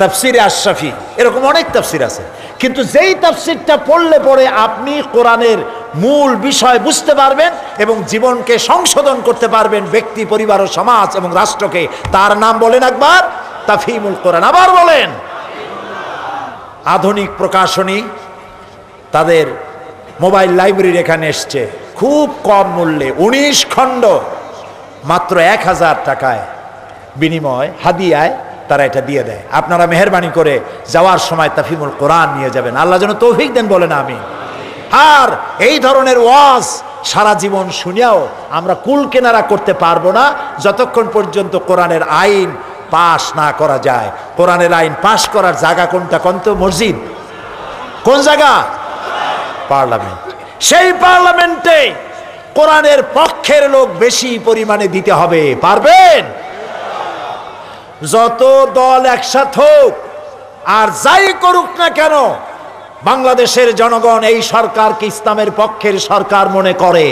তাফসিরে আশরাফি, এরকম অনেক তাফসির আছে। কিন্তু যেই তাফসিরটা পড়লে পরে আপনি কোরআনের মূল বিষয় বুঝতে পারবেন এবং জীবনকে সংশোধন করতে পারবেন, ব্যক্তি, পরিবার ও সমাজ এবং রাষ্ট্রকে, তার নাম বলেন একবার তাফহিমুল কোরআন। আবার বলেন। আধুনিক প্রকাশনী তাদের মোবাইল লাইব্রেরির এখানে এসছে, খুব কম মূল্যে 19 খণ্ড মাত্র 1000 টাকায় বিনিময়, হাদিয়ায় তারা এটা দিয়ে দেয়। আপনারা মেহেরবানি করে যাওয়ার সময় তাফহিমুল কোরআন নিয়ে যাবেন। আল্লাহ যেন তৌফিক দেন, বলেন আমিন। আর এই ধরনের ওয়াজ সারা জীবন শুনিয়াও আমরা কুল কেনারা করতে পারবো না যতক্ষণ পর্যন্ত কোরআনের আইন পাশ না করা যায়। কোরআনের আইন পাশ করার জায়গা কোনটা? কোনটা? মসজিদ। কোন জায়গা? পার্লামেন্ট। সেই পার্লামেন্টে কোরআনের পক্ষের লোক বেশি পরিমাণে দিতে হবে। পারবেন? যত দল একসাথ হোক আর যাই করুক না কেন, বাংলাদেশের জনগণ এই সরকারকে ইসলামের পক্ষের সরকার মনে করে,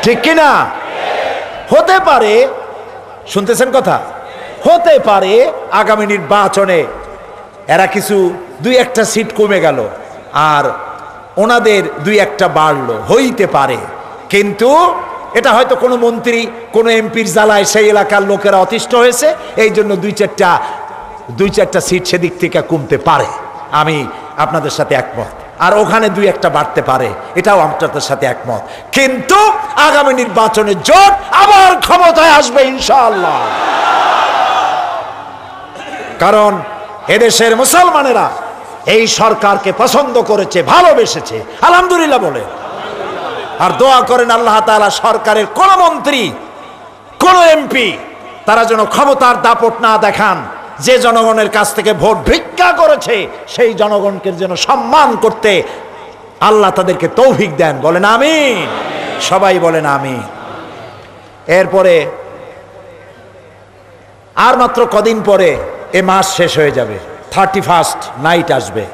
ঠিক কিনা? হতে পারে, শুনতেছেন কথা, হতে পারে আগামী নির্বাচনে এরা কিছু 2-1টা সিট কমে গেল আর ওনাদের 2-1টা বাড়লো, হইতে পারে। কিন্তু এটা হয়তো কোনো মন্ত্রী, কোনো এমপির জ্বালায় সেই এলাকার লোকেরা অতিষ্ঠ হয়েছে, এই জন্য 2-4টা সিট সেদিক থেকে কমতে পারে। আমি আপনাদের সাথে একমত। আর ওখানে 2-1টা বাড়তে পারে, এটাও আপনাদের সাথে একমত। কিন্তু আগামী নির্বাচনে জোট আবার ক্ষমতায় আসবে ইনশাআল্লাহ। কারণ এদেশের মুসলমানেরা এই সরকারকে পছন্দ করেছে, ভালোবেসেছে, আলহামদুলিল্লাহ বলে। আর দোয়া করেন আল্লাহ তাআলা সরকারের কোন মন্ত্রী, কোন এমপি তারা যেন ক্ষমতার দাপট না দেখান। যে জনগণের কাছ থেকে ভোট ভিক্ষা করেছে সেই জনগণকে যেন সম্মান করতে আল্লাহ তাদেরকে তৌফিক দেন, বলেন আমিন। সবাই বলেন আমিন। এরপরে আর মাত্র কদিন পরে এ মাস শেষ হয়ে যাবে, 31st নাইট আসবে।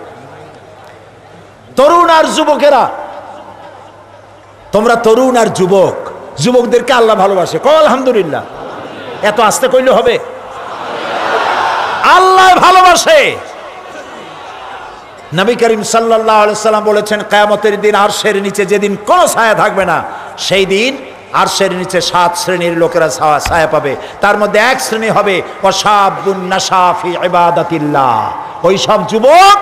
তরুণ আর যুবকেরা, তোমরা তরুণ আর যুবক, যুবকদেরকে আল্লাহ ভালোবাসে, কও আলহামদুলিল্লাহ। এত আস্তে কইলে হবে? আল্লাহ ভালোবাসে। নবী করিম সাল্লাল্লাহু আলাইহি সাল্লাম বলেছেন, কিয়ামতের দিন আরশের নিচে যেদিন কোনো ছায়া থাকবে না, সেই দিন আরশের নিচে 7 শ্রেণীর লোকেরা ছায়া পাবে। তার মধ্যে এক শ্রেণী হবে ওয়াশাবুন নাশা ফি ইবাদাতিল্লাহ, ওই সব যুবক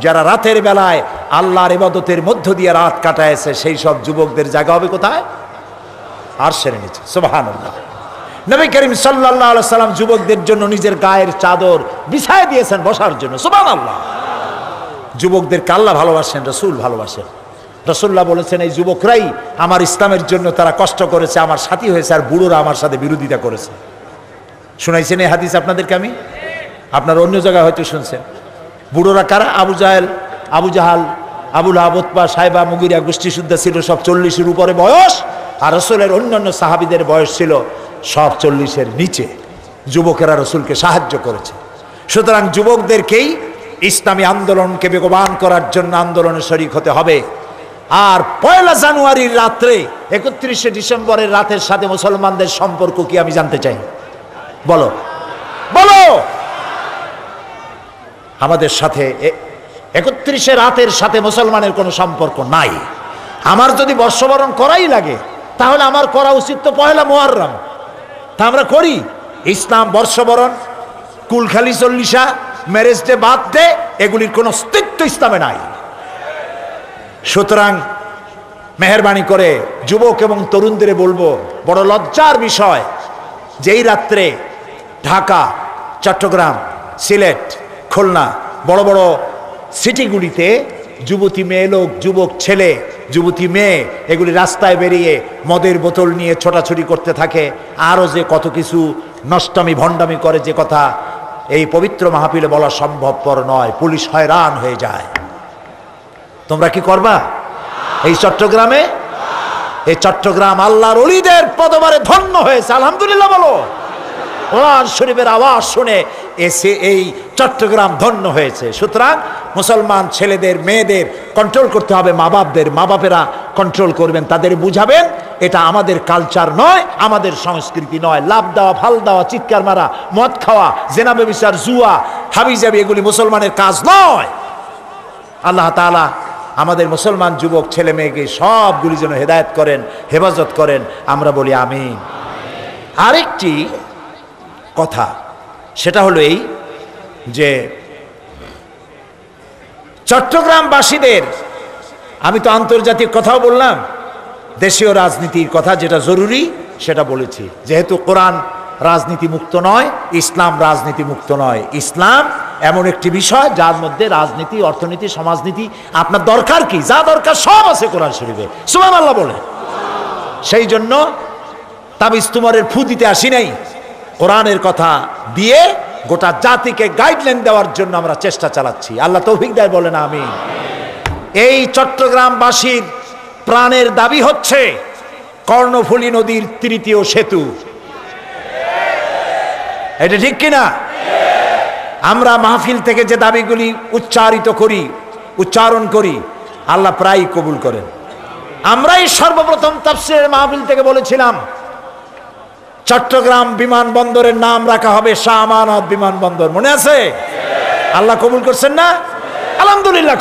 যারা রাতের বেলায় আল্লাহর ইবাদতের মধ্য দিয়ে রাত কাটায়ছে, সেই সব যুবকদের জায়গা হবে কোথায়? আরশের নিচে। সুবহানাল্লাহ। নবী করিম সাল্লাল্লাহু আলাইহি সাল্লাম যুবকদের জন্য নিজের গায়ের চাদর বিছায় দিয়েছেন বসার জন্য। সুবহানাল্লাহ। যুবকদেরকে আল্লাহ ভালোবাসেন, রাসূল ভালোবাসেন। রাসূলুল্লাহ বলেছেন, এই যুবকরাই আমার ইসলামের জন্য তারা কষ্ট করেছে, আমার সাথী হয়েছে, আর বুড়োরা আমার সাথে বিরোধিতা করেছে। শুনাইছেন এই হাদিস আপনাদেরকে আমি? আপনারা অন্য জায়গায় হয়তো শুনছেন। বুড়োরা কারা? আবু জাহাল, আবুল আহাব, উতবা, সাইবা, মুগিরা গোষ্ঠী শুদ্ধ ছিল সব 40-এর উপরে বয়স, আর রাসূলের অন্যান্য সাহাবীদের বয়স ছিল সব 40-এর নিচে। যুবকেরা রাসূলকে সাহায্য করেছে। সুতরাং যুবকদেরকেই ইসলামী আন্দোলনকে বেগবান করার জন্য আন্দোলনে শরীক হতে হবে। আর 1 জানুয়ারির রাত্রে 31শে ডিসেম্বরের রাতের সাথে মুসলমানদের সম্পর্ক কি আমি জানতে চাই? বলো বলো। আমাদের সাথে 31শে রাতের সাথে মুসলমানের কোনো সম্পর্ক নাই। আমার যদি বর্ষবরণ করাই লাগে, তাহলে আমার করা উচিত তো 1 মুহররম। তা আমরা করি? ইসলাম বর্ষবরণ, কুলখালি 40, ম্যারেজ ডে, বার্থডে, এগুলির কোনো অস্তিত্ব ইসলামে নাই। সুতরাং মেহেরবানি করে যুবক এবং তরুণদের বলবো, বড় লজ্জার বিষয় যেই রাত্রে ঢাকা, চট্টগ্রাম, সিলেট, খুলনা, বড় বড় সিটিগুলিতে যুবতী মেয়ে লোক, যুবক ছেলে, যুবতী মেয়ে এগুলি রাস্তায় বেরিয়ে মদের বোতল নিয়ে ছোটাছুটি করতে থাকে, আরও যে কত কিছু নষ্টামি ভণ্ডামি করে, যে কথা এই পবিত্র মাহফিলে বলা সম্ভবপর নয়। পুলিশ হয়রান হয়ে যায়। তোমরা কি করবা এই চট্টগ্রামে? এই চট্টগ্রাম আল্লাহর ওলিদের পদবারে ধন্য হয়েছে, আলহামদুলিল্লাহ বলো। কোরআন শরীফের আওয়াজ শুনে এসে এই চট্টগ্রাম ধন্য হয়েছে। সুতরাং মুসলমান ছেলেদের মেয়েদের কন্ট্রোল করতে হবে, মা বাপেরা কন্ট্রোল করবেন, তাদের বুঝাবেন এটা আমাদের কালচার নয়, আমাদের সংস্কৃতি নয়। লাভ দেওয়া, ফাল দেওয়া, চিৎকার মারা, মদ খাওয়া, জেনা ব্যভিচার, জুয়া, হাবিজাবি এগুলি মুসলমানের কাজ নয়। আল্লাহ তাআলা আমাদের মুসলমান যুবক ছেলে মেয়েকে সবগুলি যেন হেদায়েত করেন, হেফাজত করেন, আমরা বলি আমিন। আরেকটি কথা, সেটা হলো এই যে চট্টগ্রামবাসীদের, আমি তো আন্তর্জাতিক কথাও বললাম, দেশীয় রাজনীতির কথা যেটা জরুরি সেটা বলেছি। যেহেতু কোরআন রাজনীতি মুক্ত নয়, ইসলাম রাজনীতি মুক্ত নয়। ইসলাম এমন একটি বিষয় যার মধ্যে রাজনীতি, অর্থনীতি, সমাজনীতি, আপনার দরকার কি, যা দরকার সব আছে কোরআন শরীফে। সুবহানাল্লাহ বলে। সেই জন্য তাবিজ তুমারের ফু দিতে আসি নাই, কোরআনের কথা দিয়ে গোটা জাতিকে গাইডলাইন দেওয়ার জন্য আমরা চেষ্টা চালাচ্ছি। আল্লাহ তৌফিক দেয়, বলেন আমিন। এই চট্টগ্রামবাসীর প্রাণের দাবি হচ্ছে কর্ণফুলী নদীর 3য় সেতু। এটা ঠিক কিনা? আমরা মাহফিল থেকে যে দাবিগুলি উচ্চারণ করি, আল্লাহ প্রায় কবুল করেন। আমরাই সর্বপ্রথম তাফসীরের মাহফিল থেকে বলেছিলাম চট্টগ্রাম বিমানবন্দরের নাম রাখা হবে শাহ আমানত বিমানবন্দর, মনে আছে? আল্লাহ কবুল করছেন না? আলহামদুলিল্লাহ।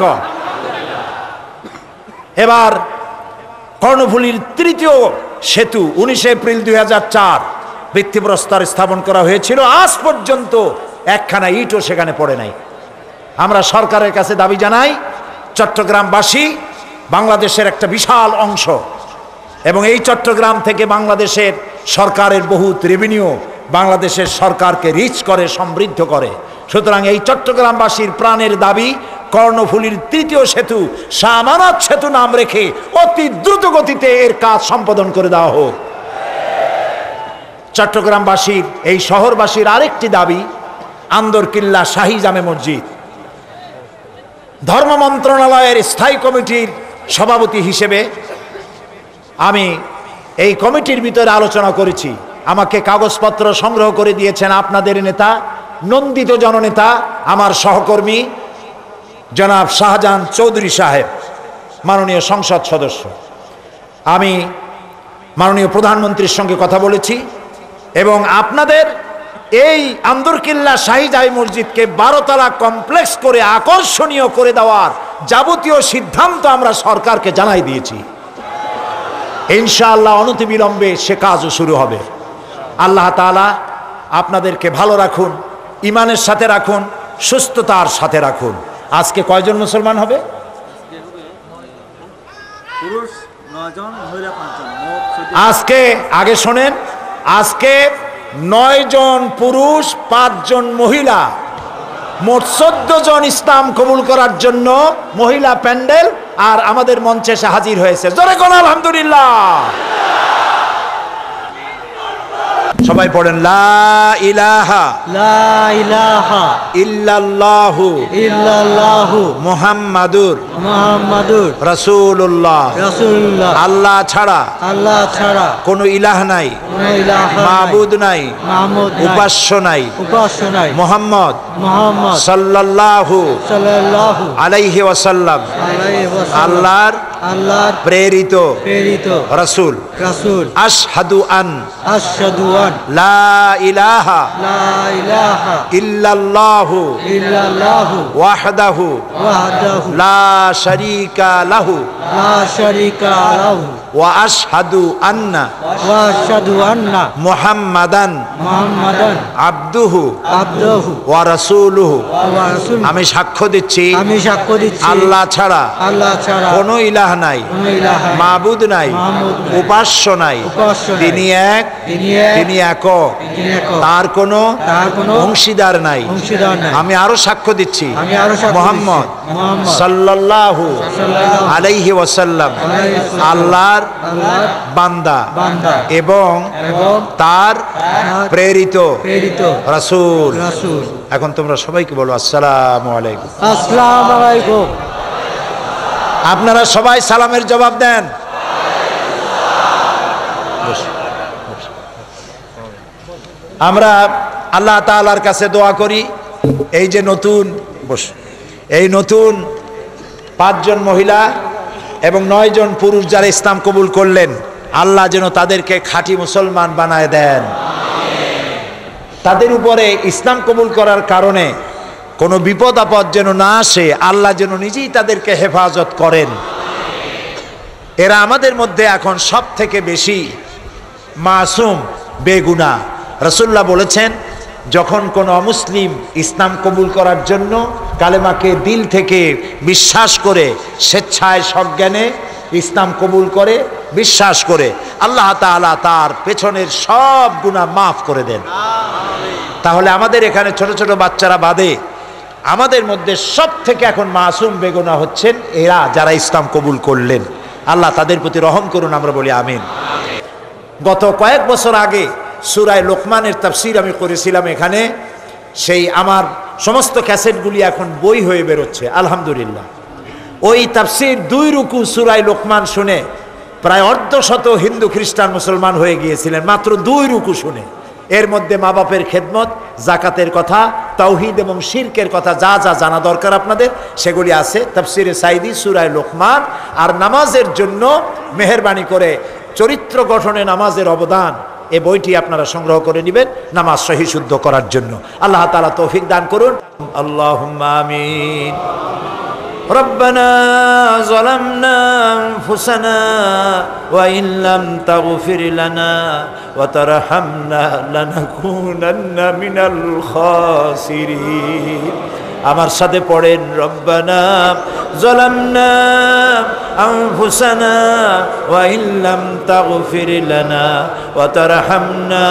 এবার কর্ণফুলীর 3য় সেতু 19 এপ্রিল 2004 ভিত্তিপ্রস্তর স্থাপন করা হয়েছিল। আজ পর্যন্ত একখানা ইটও সেখানে পড়ে নাই। আমরা সরকারের কাছে দাবি জানাই, চট্টগ্রামবাসী বাংলাদেশের একটা বিশাল অংশ, এবং এই চট্টগ্রাম থেকে বাংলাদেশের সরকারের বহুত রেভিনিউ বাংলাদেশের সরকারকে রিচ করে, সমৃদ্ধ করে। সুতরাং এই চট্টগ্রামবাসীর প্রাণের দাবি কর্ণফুলীর 3য় সেতু শাহ আমানত সেতু নাম রেখে অতি দ্রুত গতিতে এর কাজ সম্পাদন করে দেওয়া হোক। চট্টগ্রামবাসীর, এই শহরবাসীর আরেকটি দাবি আন্দরকিল্লা শাহী জামে মসজিদ। ধর্ম মন্ত্রণালয়ের স্থায়ী কমিটির সভাপতি হিসেবে আমি এই কমিটির ভিতরে আলোচনা করেছি। আমাকে কাগজপত্র সংগ্রহ করে দিয়েছেন আপনাদের নেতা, নন্দিত জননেতা, আমার সহকর্মী জনাব শাহজাহান চৌধুরী সাহেব, মাননীয় সংসদ সদস্য। আমি মাননীয় প্রধানমন্ত্রীর সঙ্গে কথা বলেছি এবং আপনাদের এই আন্দরকিল্লা শাহীজাই মসজিদকে 12 তলা কমপ্লেক্স করে আকর্ষণীয় করে দেওয়ার যাবতীয় সিদ্ধান্ত আমরা সরকারকে জানাই দিয়েছি। ইনশাআল্লাহ অনতিবিলম্বে সে কাজও শুরু হবে। আল্লাহ তাআলা আপনাদেরকে ভালো রাখুন, ইমানের সাথে রাখুন, সুস্থতার সাথে রাখুন। আজকে কয়জন মুসলমান হবে? পুরুষ 9 জন, মহিলা 5 জন, মোট 14 জন। আজকে আগে শোনেন, আজকে 9 জন পুরুষ 5 জন মহিলা, মোট 14 জন ইসলাম কবুল করার জন্য মহিলা প্যান্ডেল আর আমাদের মঞ্চে এসে হাজির হয়েছে। জোরে কোন আলহামদুলিল্লাহ। সবাই পড়েন লা ইলাহা লা ইলাহা ইল্লাল্লাহু ইল্লাল্লাহু মুহাম্মাদুর মুহাম্মাদুর রাসূলুল্লাহ। রাসূলুল্লাহ। আল্লাহ ছাড়া আল্লাহ ছাড়া কোনো ইলাহ নাই, কোনো ইলাহ নাই, মাবুদ নাই, মাবুদ নাই, উপাস্য নাই, উপাস্য নাই, মুহাম্মদ মুহাম্মদ সাল্লাল্লাহু সাল্লাল্লাহু আলাইহি ওয়াসাল্লাম আলাইহি ওয়াসাল্লাম আল্লাহর আল্লাহর প্রেরিত প্রেরিত রাসূল। রাসূল। আশহাদু আন আশহাদু আন লা ইলাহা লা ইলাহা ইল্লাল্লাহু ইল্লাল্লাহু ওয়াহদাহু ওয়াহদাহু লা শারীকা লাহু লা শারীকা লাহু ওয়া আশহাদু আন্না ওয়া আশহাদু আন্না মুহাম্মাদান মুহাম্মাদান আবদুহু আবদুহু ওয়া রাসূলুহু। ওয়া রাসূলুহু। আমি সাক্ষ্য দিচ্ছি আমি সাক্ষ্য দিচ্ছি আল্লাহ ছাড়া আল্লাহ ছাড়া কোনো ইলাহ নাই, কোনো ইলাহ নাই, মাবুদ নাই, মাবুদ নাই, উপাস্য নাই, উপাস্য নাই, তিনি এক, তিনি এক, তিনি একক, তিনি একক, তার কোনো তার কোনো অংশীদার নাই। অংশীদার নাই। আমি আরো সাক্ষ্য দিচ্ছি আমি আরো সাক্ষ্য মুহাম্মদ দিচ্ছি, মুহাম্মদ সাল্লাল্লাহু সাল্লাল্লাহু আলাইহি ওয়াসাল্লাম আলাইহি ওয়াসাল্লাম আল্লাহর আল্লাহর বান্দা বান্দা এবং এবং তার তার প্রেরিত প্রেরিত রাসূল। রাসূল। এখন তোমরা সবাইকে বলো আসসালামু আলাইকুম। আসসালামু আলাইকুম। আপনারা সবাই সালামের জবাব দেন। আমরা আল্লাহ তাআলার কাছে দোয়া করি, এই যে নতুন এই নতুন 5 জন মহিলা এবং 9 জন পুরুষ যারা ইসলাম কবুল করলেন, আল্লাহ যেন তাদেরকে খাঁটি মুসলমান বানায় দেন। তাদের উপরে ইসলাম কবুল করার কারণে কোনো বিপদ আপদ যেন না আসে, আল্লাহ যেন নিজেই তাদেরকে হেফাজত করেন। এরা আমাদের মধ্যে এখন সব থেকে বেশি মাসুম, বেগুনাহ। রাসূলুল্লাহ বলেছেন, যখন কোনো অমুসলিম ইসলাম কবুল করার জন্য কালেমাকে দিল থেকে বিশ্বাস করে স্বেচ্ছায় সজ্ঞানে ইসলাম কবুল করে, বিশ্বাস করে, আল্লাহ তাআলা তার পেছনের সব গুনাহ মাফ করে দেন। তাহলে আমাদের এখানে ছোট ছোট বাচ্চারা বাদে আমাদের মধ্যে সব থেকে এখন মাসুম বেগুনাহ হচ্ছেন এরা যারা ইসলাম কবুল করলেন। আল্লাহ তাদের প্রতি রহম করুন, আমরা বলি আমিন। গত কয়েক বছর আগে সূরা লোকমানের তাফসীর আমি করেছিলাম এখানে। সেই আমার সমস্ত ক্যাসেটগুলি এখন বই হয়ে বেরোচ্ছে আলহামদুলিল্লাহ। ওই তাফসীর 2 রুকু সূরা লোকমান শুনে প্রায় অর্ধশত হিন্দু খ্রিস্টান মুসলমান হয়ে গিয়েছিলেন মাত্র 2 রুকু শুনে। এর মধ্যে মা বাপের খেদমত, জাকাতের কথা, তাওহীদ এবং শিরকের কথা যা যা জানা দরকার আপনাদের সেগুলি আছে তাফসীরে সাইদি সূরা লোকমান। আর নামাজের জন্য মেহেরবানি করে চরিত্র গঠনে নামাজের অবদান, এই বইটি আপনারা সংগ্রহ করে নেবেন নামাজ সহি শুদ্ধ করার জন্য। আল্লাহ তাআলা তৌফিক দান করুন। আল্লাহুম্মা আমিন। ربنا ظلمنا أنفسنا وإن لم تغفر لنا وترحمنا لنكونن من الخاسرين। আমার সাথে পড়েন, রব্বানা যালামনা আনফুসানা ওয়া ইন লাম তাগফির লানা ওয়া তারহামনা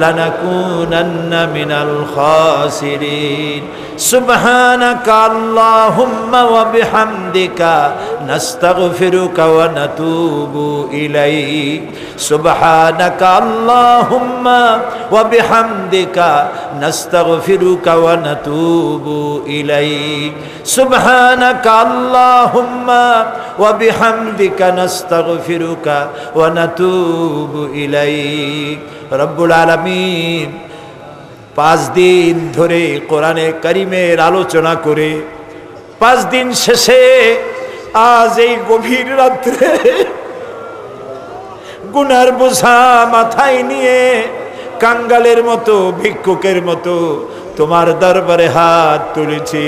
লানাকুনান্না মিনাল খাসিরিন। সুবহানাকা আল্লাহুম্মা ওয়া বিহামদিকা নাস্তাগফিরুকা ওয়া নাতুবু ইলাইক। সুবহানাকা আল্লাহুম্মা ওয়া বিহামদিকা নাস্তাগফিরুকা ওয়া নাতুবু ইলাইক। সুবহানাকা আল্লাহুম্মা ওয়া বিহামদিকা নাস্তাগফিরুকা ওয়া নাতুবু ইলাইক। রব্বুল আলামিন 5 দিন ধরে কোরআনে কারিমের আলোচনা করে 5 দিন শেষে আজ এই গভীর রাত্রে গুনার বোঝা মাথায় নিয়ে কাঙ্গালের মতো, ভিক্ষুকের মতো তোমার দরবারে হাত তুলেছি।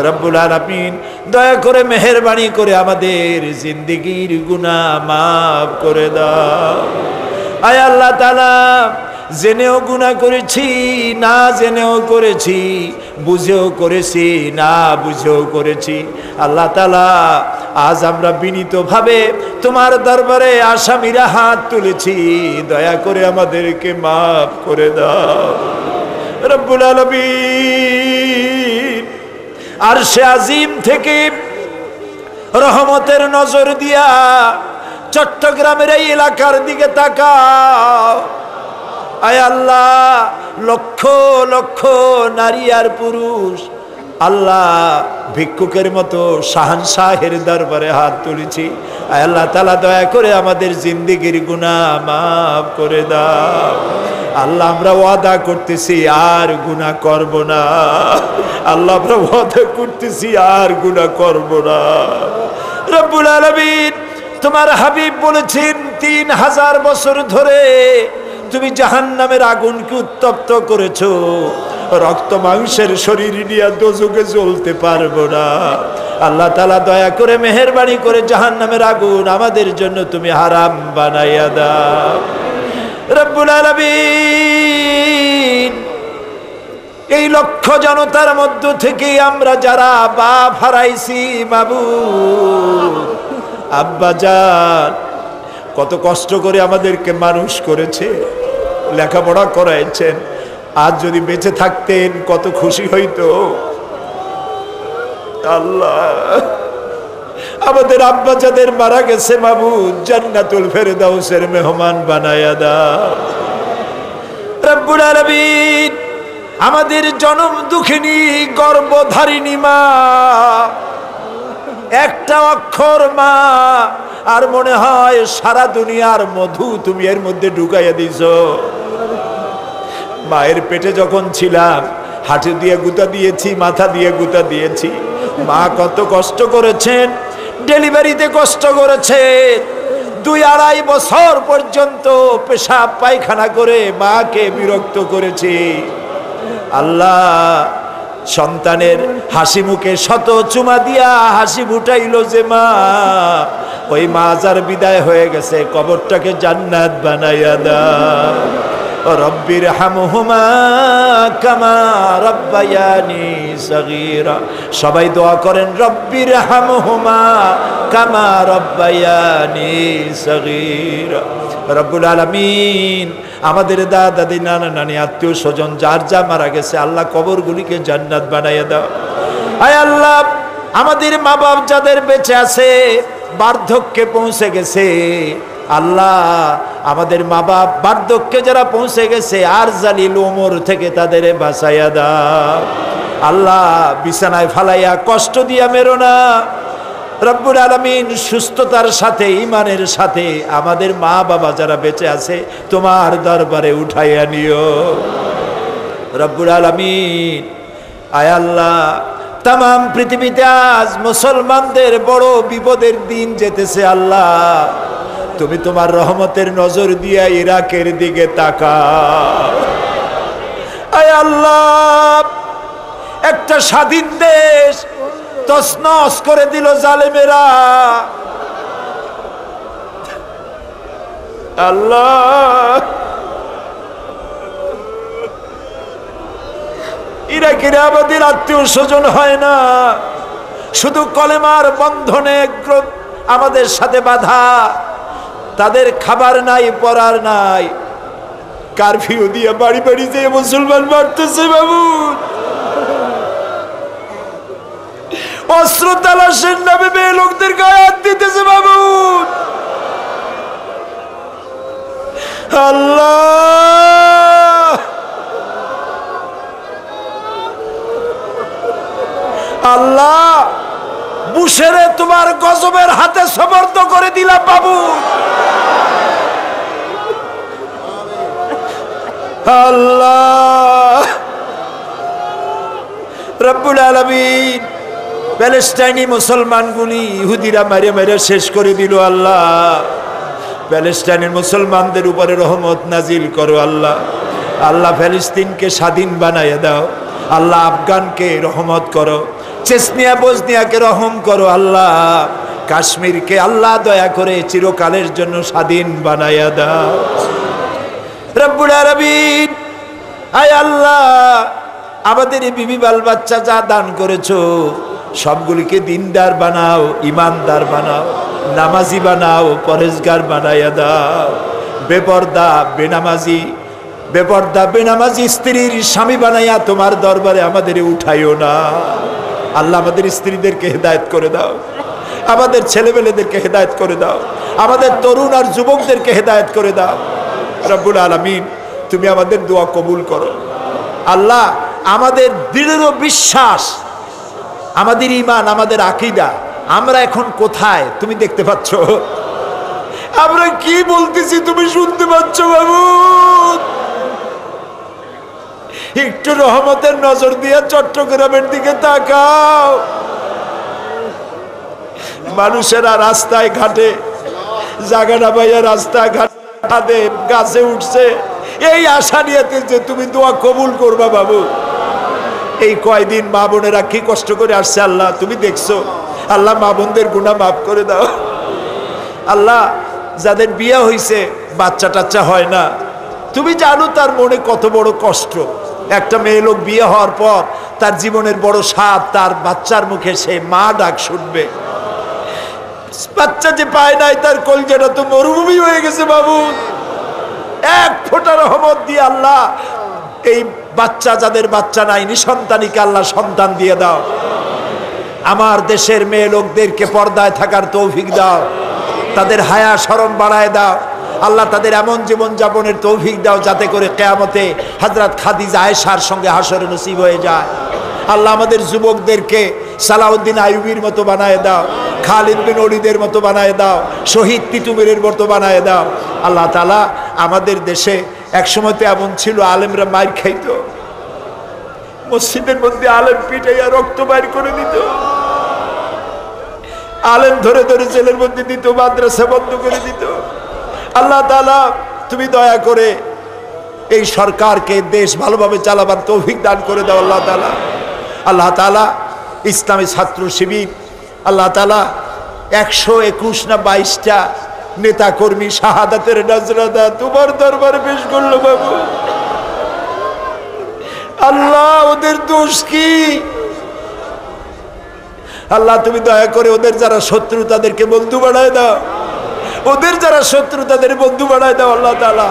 রব্বুল আলামিন দয়া করে মেহেরবানি করে আমাদের জিন্দেগির গুনাহ মাফ করে দাও। আয় আল্লাহ তাআলা, জেনেও গুনাহ করেছি, না জেনেও করেছি, বুঝেও করেছি, না বুঝেও করেছি। আল্লাহ তাআলা, আজ আমরা বিনীতভাবে তোমার দরবারে আসামিরা হাত তুলেছি, দয়া করে আমাদেরকে মাফ করে দাও। রব্বুল আলামিন আরশে আজিম থেকে রহমতের নজর দিয়া চট্টগ্রামের এই এলাকার দিকে তাকাও। আয় আল্লাহ, লক্ষ লক্ষ নারী আর পুরুষ আল্লাহ ভিক্ষুকের মতো শাহানশাহের দরবারে হাত তুলেছি। আয় আল্লাহ তাআলা, দয়া করে আমাদের জিন্দেগির গুনাহ মাফ করে দাও। আল্লাহ, আমরা ওয়াদা করতেছি আর গুনাহ করব না। আল্লাহ, আমরা ওয়াদা করতেছি আর গুনাহ করব না। রব্বুল আলামিন, তোমার হাবিব বলেছেন 3000 বছর ধরে তুমি জাহান্নামের আগুনকে উত্তপ্ত করেছো, রক্ত মাংসের শরীর নিয়ে দোজখে জ্বলতে পারবো না। আল্লাহ তাআলা, দয়া করে মেহেরবানি করে জাহান্নামের আগুন আমাদের জন্য তুমি হারাম বানাইয়া দাও। রব্বুল আলামিন, এই লক্ষ জনতার মধ্য থেকে আমরা যারা বাপ হারাইছি, মাবুদ আব্বা জান কত কষ্ট করে আমাদেরকে মানুষ করেছে, লেখাপড়া করাইছেন, আজ যদি বেঁচে থাকতেন কত খুশি হইতো। আল্লাহ, আমাদের আব্বা যাদের মারা গেছে, মাবুদ জান্নাতুল ফেরদাউসের মেহমান বানায়া দাও। রব্বুল আলামিন, আমাদের জনম দুঃখিনী গর্ভধারিণী মা, একটা অক্ষর মা, আর মনে হয় সারা দুনিয়ার মধু তুমি এর মধ্যে ঢুকাইয়া দিছো। মায়ের পেটে যখন ছিলাম হাঁটু দিয়ে গুঁতা দিয়েছি, মাথা দিয়ে গুঁতা দিয়েছি। মা কত কষ্ট করেছেন, ডেলিভারিতে কষ্ট করেছে, 2-2.5 বছর পর্যন্ত পেশাব পায়খানা করে মাকে বিরক্ত করেছি। আল্লাহ, সন্তানের হাসি মুখে শত চুমা দিয়া হাসি ফুটাইলো যে মা, ওই মা যার বিদায় হয়ে গেছে, কবরটাকে জান্নাত বানাইয়া দাও। রব্বির হামহুমা কামা রব্বায়ানি সগীরা। সবাই দোয়া করেন, রব্বির হামহুমা কামা রব্বায়ানি সগীরা। রব্বুল আলামিন, আমাদের দাদা দাদি, নানা নানি, আত্মীয় স্বজন যার যা মারা গেছে, আল্লাহ কবরগুলিকে জান্নাত বানাইয়া দাও। আয় আল্লাহ, আমাদের মা বাপ যাদের বেঁচে আছে, বার্ধক্যে পৌঁছে গেছে, আল্লাহ আমাদের মা বাপ বার্ধক্যে যারা পৌঁছে গেছে, আর জালিল ওমর থেকে তাদের বাঁচাইয়া দাও। আল্লাহ, বিছানায় ফালাইয়া কষ্ট দিয়া মেরো না। রব্বুল আলামিন, সুস্থতার সাথে ঈমানের সাথে আমাদের মা বাবা যারা বেঁচে আছে তোমার দরবারে উঠাইয়া নিও। রব্বুল আলামিন, আয় আল্লাহ, তাম পৃথিবীতে আজ মুসলমানদের বড় বিপদের দিন যেতেছে। আল্লাহ, তুমি তোমার রহমতের নজর দিয়া ইরাকের দিকে তাকাও। আয় আল্লাহ, একটা স্বাধীন দেশ তছনছ করে দিল জালেমেরা। আল্লাহ, ইরাকিরা আমাদের আত্মীয় স্বজন হয় না, শুধু কলেমার বন্ধনে আমাদের সাথে বাধা। তাদের খাবার নাই, পরার নাই, কারফিউ দিয়ে বাড়ি বাড়ি যেয়ে মুসলমান মারতেছে বাবু। অস্ত্র তালাশের নামে মেয়ে লোকদের গায়ে হাত দিতেছে বাবু। আল্লাহ, আল্লাহ, বুশেরে তোমার গজবের হাতে সমর্থ করে দিলাম বাবু। আল্লাহ, রব্বুল আলামিন, প্যালেস্টাইনি মুসলমানগুলি ইহুদিরা মারে মারে শেষ করে দিল। আল্লাহ, প্যালেস্টাইনের মুসলমানদের উপরে রহমত নাজিল করো আল্লাহ। আল্লাহ ফিলিস্তিনকে স্বাধীন বানাইয়া দাও আল্লাহ। আফগানকে রহমত করো, চেচনিয়া বসনিয়াকে রহম করো আল্লাহ। কাশ্মীরকে আল্লাহ দয়া করে চিরকালের জন্য স্বাধীন বানাইয়া দাও রব্বুল আলামিন। আয় আল্লাহ, আমাদের এই বিবি বাল বাচ্চা যা দান করেছো সবগুলিকে দিনদার বানাও, ইমানদার বানাও, নামাজি বানাও, পরেজগার বানাইয়া দাও। বেপর্দা বেনামাজি স্ত্রীর স্বামী বানাইয়া তোমার দরবারে আমাদের উঠাইও না আল্লাহ। আমাদের স্ত্রীদেরকে হেদায়েত করে দাও, আমাদের ছেলেমেয়েদেরকে হেদায়েত করে দাও, আমাদের তরুণ আর যুবকদেরকে হেদায়েত করে দাও রব্বুল আলামিন। তুমি আমাদের দোয়া কবুল করো আল্লাহ। আমাদের দৃঢ় বিশ্বাস, আমাদের ঈমান, আমাদের আকীদা, আমরা এখন কোথায় তুমি দেখতে পাচ্ছ। আমরা কি বলতেছি তুমি শুনতে পাচ্ছ বাবু। একটু রহমতের নজর দিয়ে চট্টগ্রামের দিকে তাকাও। মানুষেরা রাস্তায় ঘাটে জায়গা না পাইয়া রাস্তায় ঘাটে গাছে উঠছে এই আশা নিয়ে যে তুমি দোয়া কবুল করবা বাবু। এই কয়দিন মা বোনেরা কি কষ্ট করে আসছে আল্লাহ তুমি দেখছো আল্লাহ। মা বোনদের গুনাহ মাফ করে দাও আল্লাহ। যাদের বিয়ে হয়েছে বাচ্চা টাচ্চা হয় না, তুমি জানো তার মনে কত বড় কষ্ট। একটা মেয়ে লোক বিয়ে হওয়ার পর তার জীবনের বড় স্বাদ তার বাচ্চার মুখে সে মা ডাক শুনবে। বাচ্চা যে পায় নাই তার কলজাটা তো মরুভূমি হয়ে গেছে বাবু। এক ফোঁটা রহমত দিয়ে আল্লাহ এই বাচ্চা যাদের বাচ্চা নাই নিঃসন্তানীকে আল্লাহ সন্তান দিয়ে দাও। আমার দেশের মেয়ে লোকদেরকে পর্দায় থাকার তৌফিক দাও, তাদের হায়া শরম বাড়ায় দাও আল্লাহ। তাদের এমন জীবন যাপনের তৌফিক দাও যাতে করে কিয়ামতে হযরত খাদিজা আয়েশার সঙ্গে হাসরে নসিব হয়ে যায় আল্লাহ। আমাদের যুবকদেরকে সালাউদ্দিন আইয়ুবীর মতো বানায় দাও, খালিদ বিন ওলীদের মতো বানায় দাও, শহীদ তিতুমিরের মতো বানায় দাও আল্লাহ তাআলা। আমাদের দেশে একসময় তো এমন ছিল আলেমরা মার খাইতো, মসজিদের মধ্যে আলেম পিটাইয়া রক্ত বাইর করে দিত, আলেম ধরে ধরে জেলের মধ্যে দিত, মাদ্রাসা বন্ধ করে দিত। আল্লাহ তাআলা তুমি দয়া করে এই সরকারকে দেশ ভালোভাবে চালাবার তৌফিক দান করে দাও আল্লাহ তাআলা। আল্লাহ তাআলা ইসলামী ছাত্র শিবির আল্লাহ তাআলা 121 না 22টা নেতা কর্মী শাহাদাতের নজরাদা তোমার দরবারে পেশ করলো বাবু। আল্লাহ ওদের দোষ কি আল্লাহ তুমি দয়া করে ওদের যারা শত্রু তাদেরকে বন্ধু বানায় দাও, ওদের যারা শত্রু তাদের বন্ধু বানায় দাও আল্লাহ তাআলা।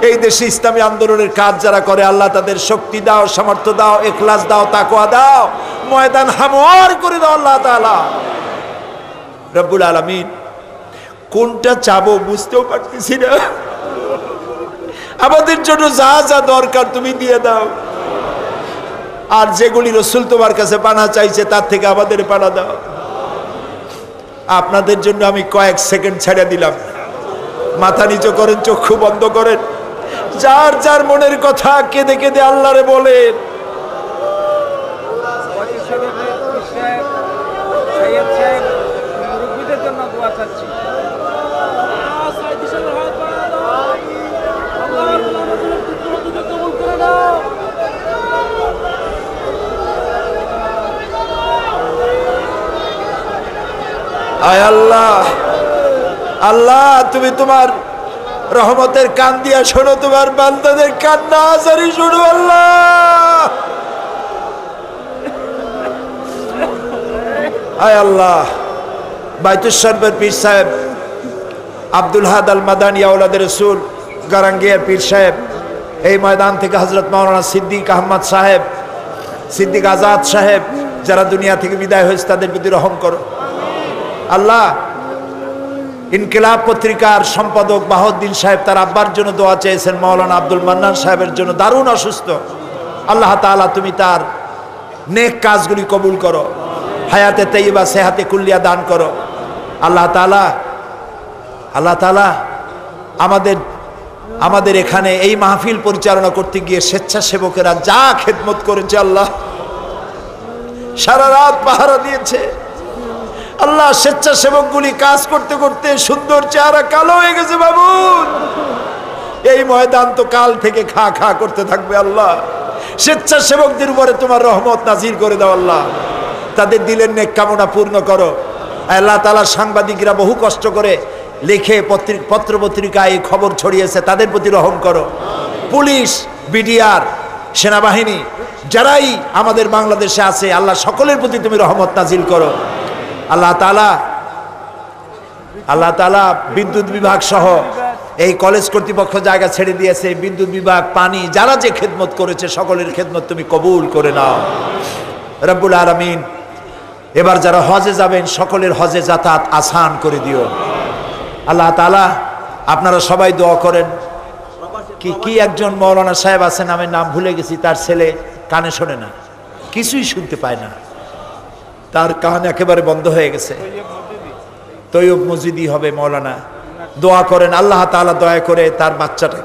এই দেশে ইসলামী আন্দোলনের কাজ যারা করে আল্লাহ তাদের শক্তি দাও, সামর্থ্য দাও, ইখলাস দাও, তাকওয়া দাও, ময়দান হামওয়ার করে দাও আল্লাহ তাআলা রব্বুল আলামিন। কোনটা চাবো বুঝতেও পারতেছি না। আমাদের জন্য যা যা দরকার তুমি দিয়ে দাও, আর যেগুলি রাসূল তোমার কাছে পানা চাইছে তার থেকে আমাদের পানা দাও। আপনাদের জন্য আমি কয়েক সেকেন্ড ছেড়ে দিলাম, মাথা নিচু করেন, চক্ষু বন্ধ করেন, যার যার মনের কথা কেঁদে কেঁদে আল্লাহরে বলেন। আয় আল্লাহ, আল্লাহ তুমি তোমার রহমতের কান দিয়া শোনো, তোমার বান্দাদের কান্না আজারি শোনো আল্লাহ। আয় আল্লাহ, বাইতুল শরীফের পীর সাহেব আব্দুল হাদ আল মাদানী আওলাদ রাসূল গারাঙ্গিয়া পীর সাহেব, এই ময়দান থেকে হযরত মাওলানা সিদ্দিক আহমদ সাহেব, সিদ্দিক আজাদ সাহেব যারা দুনিয়া থেকে বিদায় হয়েছে তাদের প্রতি রহম করো আল্লাহ। ইনকিলাব পত্রিকার সম্পাদক বাহাউদ্দিন সাহেব তার আব্বার জন্য দোয়া চেয়েছেন, মাওলানা আব্দুল মান্নান সাহেবের জন্য, দারুণ অসুস্থ। আল্লাহ তাআলা তুমি তার নেক কাজগুলি কবুল করো, হায়াতে তাইয়্যিবা সেহাতে কুল্লিয়া দান করো আল্লাহ তাআলা। আল্লাহ তাআলা আমাদের এখানে এই মাহফিল পরিচালনা করতে গিয়ে স্বেচ্ছাসেবকেরা যা খেদমত করেছে আল্লাহ, সারা রাত পাহারা দিয়েছে আল্লাহ স্বেচ্ছাসেবকগুলি কাজ করতে করতে সুন্দর চেহারা কালো হয়ে গেছে বাবু। এই ময়দান তো কাল থেকে খা খা করতে থাকবে। আল্লাহ স্বেচ্ছাসেবকদের উপরে তোমার রহমত নাজির করে দাও। আল্লাহ তাদের দিলের নেক কামনা পূর্ণ করো। আল্লাহ তাআলা সাংবাদিকরা বহু কষ্ট করে লিখে পত্র পত্রিকায় খবর ছড়িয়েছে, তাদের প্রতি রহম করো। পুলিশ, বিডিআর, সেনাবাহিনী যারাই আমাদের বাংলাদেশে আছে আল্লাহ সকলের প্রতি তুমি রহমত নাজিল করো। আল্লাহ তাআলা বিদ্যুৎ বিভাগ সহ এই কলেজ কর্তৃপক্ষ জায়গা ছেড়ে দিয়েছে, বিদ্যুৎ বিভাগ, পানি, যারা যে খেদমত করেছে সকলের খেদমত তুমি কবুল করে নাও রব্বুল আলামিন। এবার যারা হজে যাবেন সকলের হজে যাতায়াত আসান করে দিও। আল্লাহ তাআলা আপনারা সবাই দোয়া করেন। কি একজন মৌলানা সাহেব আছেন, আমি নাম ভুলে গেছি, তার ছেলে কানে শোনে না, কিছুই শুনতে পায় না, তার কান একেবারে বন্ধ হয়ে গেছে। তৈয়ব মসজিদি হবে মৌলানা, দোয়া করেন আল্লাহ তাআলা দয়া করে তার বাচ্চাটা,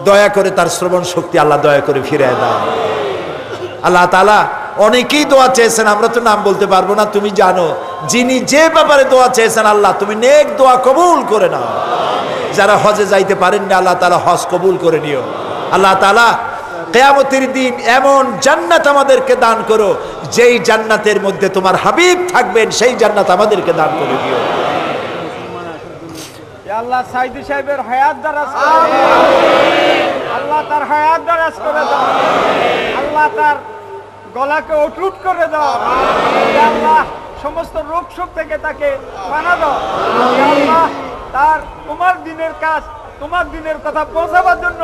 দয়া করে তার শ্রবণ শক্তি আল্লাহ দয়া করে ফিরিয়ে দাও। আল্লাহ তাআলা অনেকেই দোয়া চেয়েছেন, আমরা তো নাম বলতে পারবো না, তুমি জানো। যিনি যে ব্যাপারে দোয়া চেয়েছেন আল্লাহ তুমি নেক দোয়া কবুল করে নাও। যারা হজে যাইতে পারেন না আল্লাহ তাআলা হজ কবুল করে নিও। আল্লাহ তাআলা কিয়ামতের দিন এমন জান্নাত আমাদেরকে দান করো যেই জান্নাতের মধ্যে তোমার হাবিব থাকবেন, সেই জান্নাত আমাদেরকে দান করে দিও। আল্লাহ সাইদি সাহেবের হায়াত দারাজ করে দাও, আল্লাহ তার হায়াত দারাজ করে দাও, আল্লাহ তার গলাকে অটুট করে দাও, আল্লাহ সমস্ত রোগ শোক থেকে তাকে পানা দাও। আল্লাহ তার তোমার দিনের কাজ, তোমার দিনের কথা পৌঁছাবার জন্য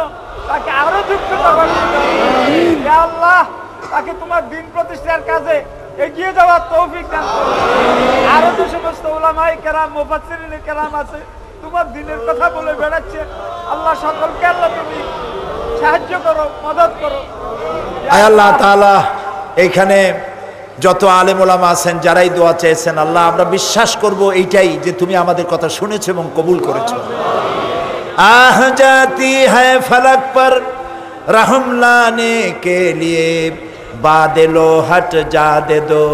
তাকে আরো যুক্ততা বাড়িয়ে দাও। আল্লাহ তাকে তোমার দিন প্রতিষ্ঠার কাজে এগিয়ে যাওয়ার তৌফিক দান করো। আরো যে সমস্ত উলামায়ে কেরাম, মুফাসসিরিনে কেরাম আছে তোমার দিনের কথা বলে বেড়াচ্ছে, আল্লাহ সকলকে আল্লাহ তুমি সাহায্য করো, মদদ করো। আল্লাহ তাআলা এখানে যত আলেম ওলামা আছেন যারাই দোয়া চেয়েছেন আল্লাহ আমরা বিশ্বাস করব এইটাই যে তুমি আমাদের কথা শুনেছো এবং কবুল করেছো। আহ জাতি হ্যায় ফলক পর রহম লানে কে লিয়ে বাদলো হট যা দে দো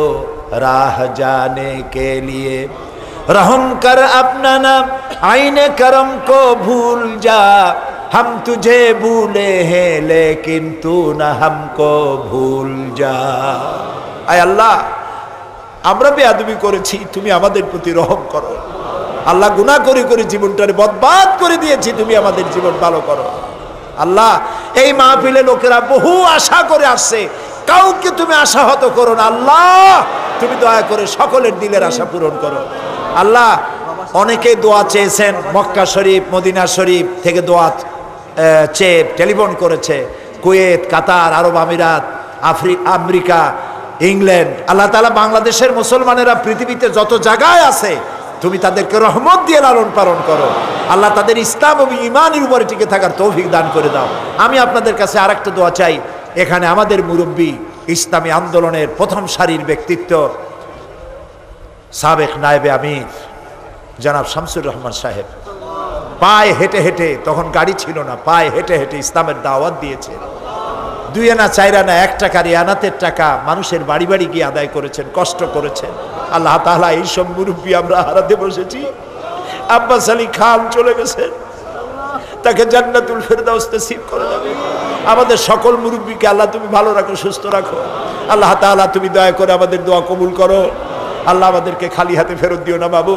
রাহ জানে কে লিয়ে रहम कर अपना नाम आईने करम को भूल जा हम तुझे भूले हैं लेकिन तू न हमको भूल जा। आय अल्लाह আমরা বেয়াদবি করেছি, তুমি আমাদের প্রতি রহম করো। আল্লাহ গুনাহ করে করে জীবনটারে বরবাদ করে দিয়েছি, তুমি আমাদের জীবন ভালো করো। আল্লাহ এই মাহফিলে লোকেরা বহু আশা করে আসছে, কাউকে তুমি আশাহত করো না। আল্লাহ তুমি দয়া করে সকলের দিলের আশা পূরণ করো। আল্লাহ অনেকেই দোয়া চেয়েছেন, মক্কা শরীফ, মদিনা শরীফ থেকে দোয়া চেয়ে টেলিফোন করেছে, কুয়েত, কাতার, আরব আমিরাত, আমেরিকা, ইংল্যান্ড। আল্লাহ তাআলা বাংলাদেশের মুসলমানেরা পৃথিবীতে যত জায়গায় আছে তুমি তাদেরকে রহমত দিয়ে লালন পালন করো। আল্লাহ তাদের ইসলাম এবং ঈমানের উপরে টিকে থাকার তৌফিক দান করে দাও। আমি আপনাদের কাছে আরেকটা দোয়া চাই। এখানে আমাদের মুরব্বী, ইসলামী আন্দোলনের প্রথম সারির ব্যক্তিত্ব, সাবেক নায়েবে আমির জনাব শামসুর রহমান সাহেব পায়ে হেঁটে হেঁটে, তখন গাড়ি ছিল না, পায়ে হেঁটে হেঁটে ইসলামের দাওয়াত দিয়েছে। 2 আনা 4 আনা 1 টাকার আনাতের টাকা মানুষের বাড়ি বাড়ি গিয়ে আদায় করেছেন, কষ্ট করেছেন। আল্লাহ তাআলা এইসব মুরব্বী আমরা হারাতে বসেছি। আব্বাস আলী খান চলে গেছেন, তাকে জান্নাতুল ফেরদাউস নসিব করে দেবে। আমাদের সকল মুরব্বীকে আল্লাহ তুমি ভালো রাখো, সুস্থ রাখো। আল্লাহ তাআলা তুমি দয়া করে আমাদের দোয়া কবুল করো। আল্লাহ আমাদেরকে খালি হাতে ফেরত দিও না বাবু।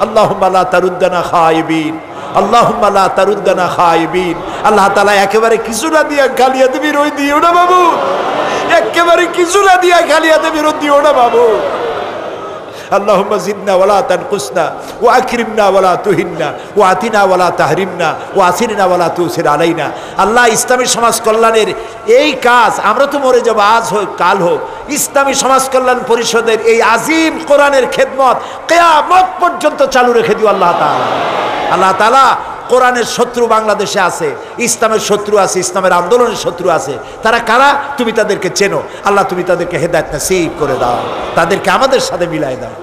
আল্লাহুম্মা লা তারুদ্দানা খায়িবিন, আল্লাহুম্মা লা তারুদ্দানা খায়িবিন। আল্লাহ তাআলা একেবারে কিছু না দিয়া খালি হাতে ফেরত দিও না বাবু, একেবারে কিছু না দিয়া খালি হাতে ফেরত দিও না বাবু। আল্লাহুম্মা জিদনা ওয়ালা তানকুসনা ওয়া আকরিমনা ওয়ালা তুহিননা ওয়া আতিনা ওয়ালা তাহরিমনা ওয়া আসিরনা ওয়ালা তুসির আলাইনা। আল্লাহ ইসলামী সমাজ কল্যাণের এই কাজ, আমরা তো মরে যাব, আজ হোক কাল হোক, ইসলামী সমাজ কল্যাণ পরিষদের এই আজিম কোরআনের খেদমত কিয়ামত পর্যন্ত চালু রেখে দিও আল্লাহ তাআলা। আল্লাহ তাআলা কোরআনের শত্রু বাংলাদেশে আছে, ইসলামের শত্রু আছে, ইসলামের আন্দোলনের শত্রু আছে। তারা কারা তুমি তাদেরকে চেনো। আল্লাহ তুমি তাদেরকে হেদায়েত নসিব করে দাও, তাদেরকে আমাদের সাথে মিলাই দাও।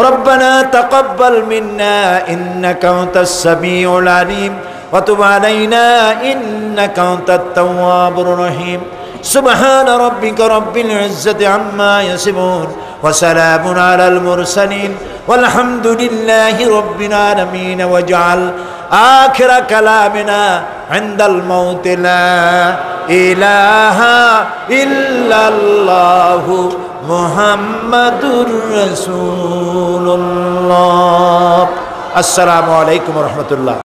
রব্বানা তাকাব্বাল মিন্না ইন্নাকা আনতাস সামিউল আলিম ওয়া তুব আলাইনা ইন্নাকা আনতাত তাওয়াবুর রহিম। সুবহান রাব্বিকা রাব্বিল ইজ্জাতি আম্মা ইয়াসিফুন وسلام على المرسلين والحمد لله رب العالمين واجعل آخر كلامنا عند الموت لا إله إلا الله محمد رسول الله. السلام عليكم ورحمة الله.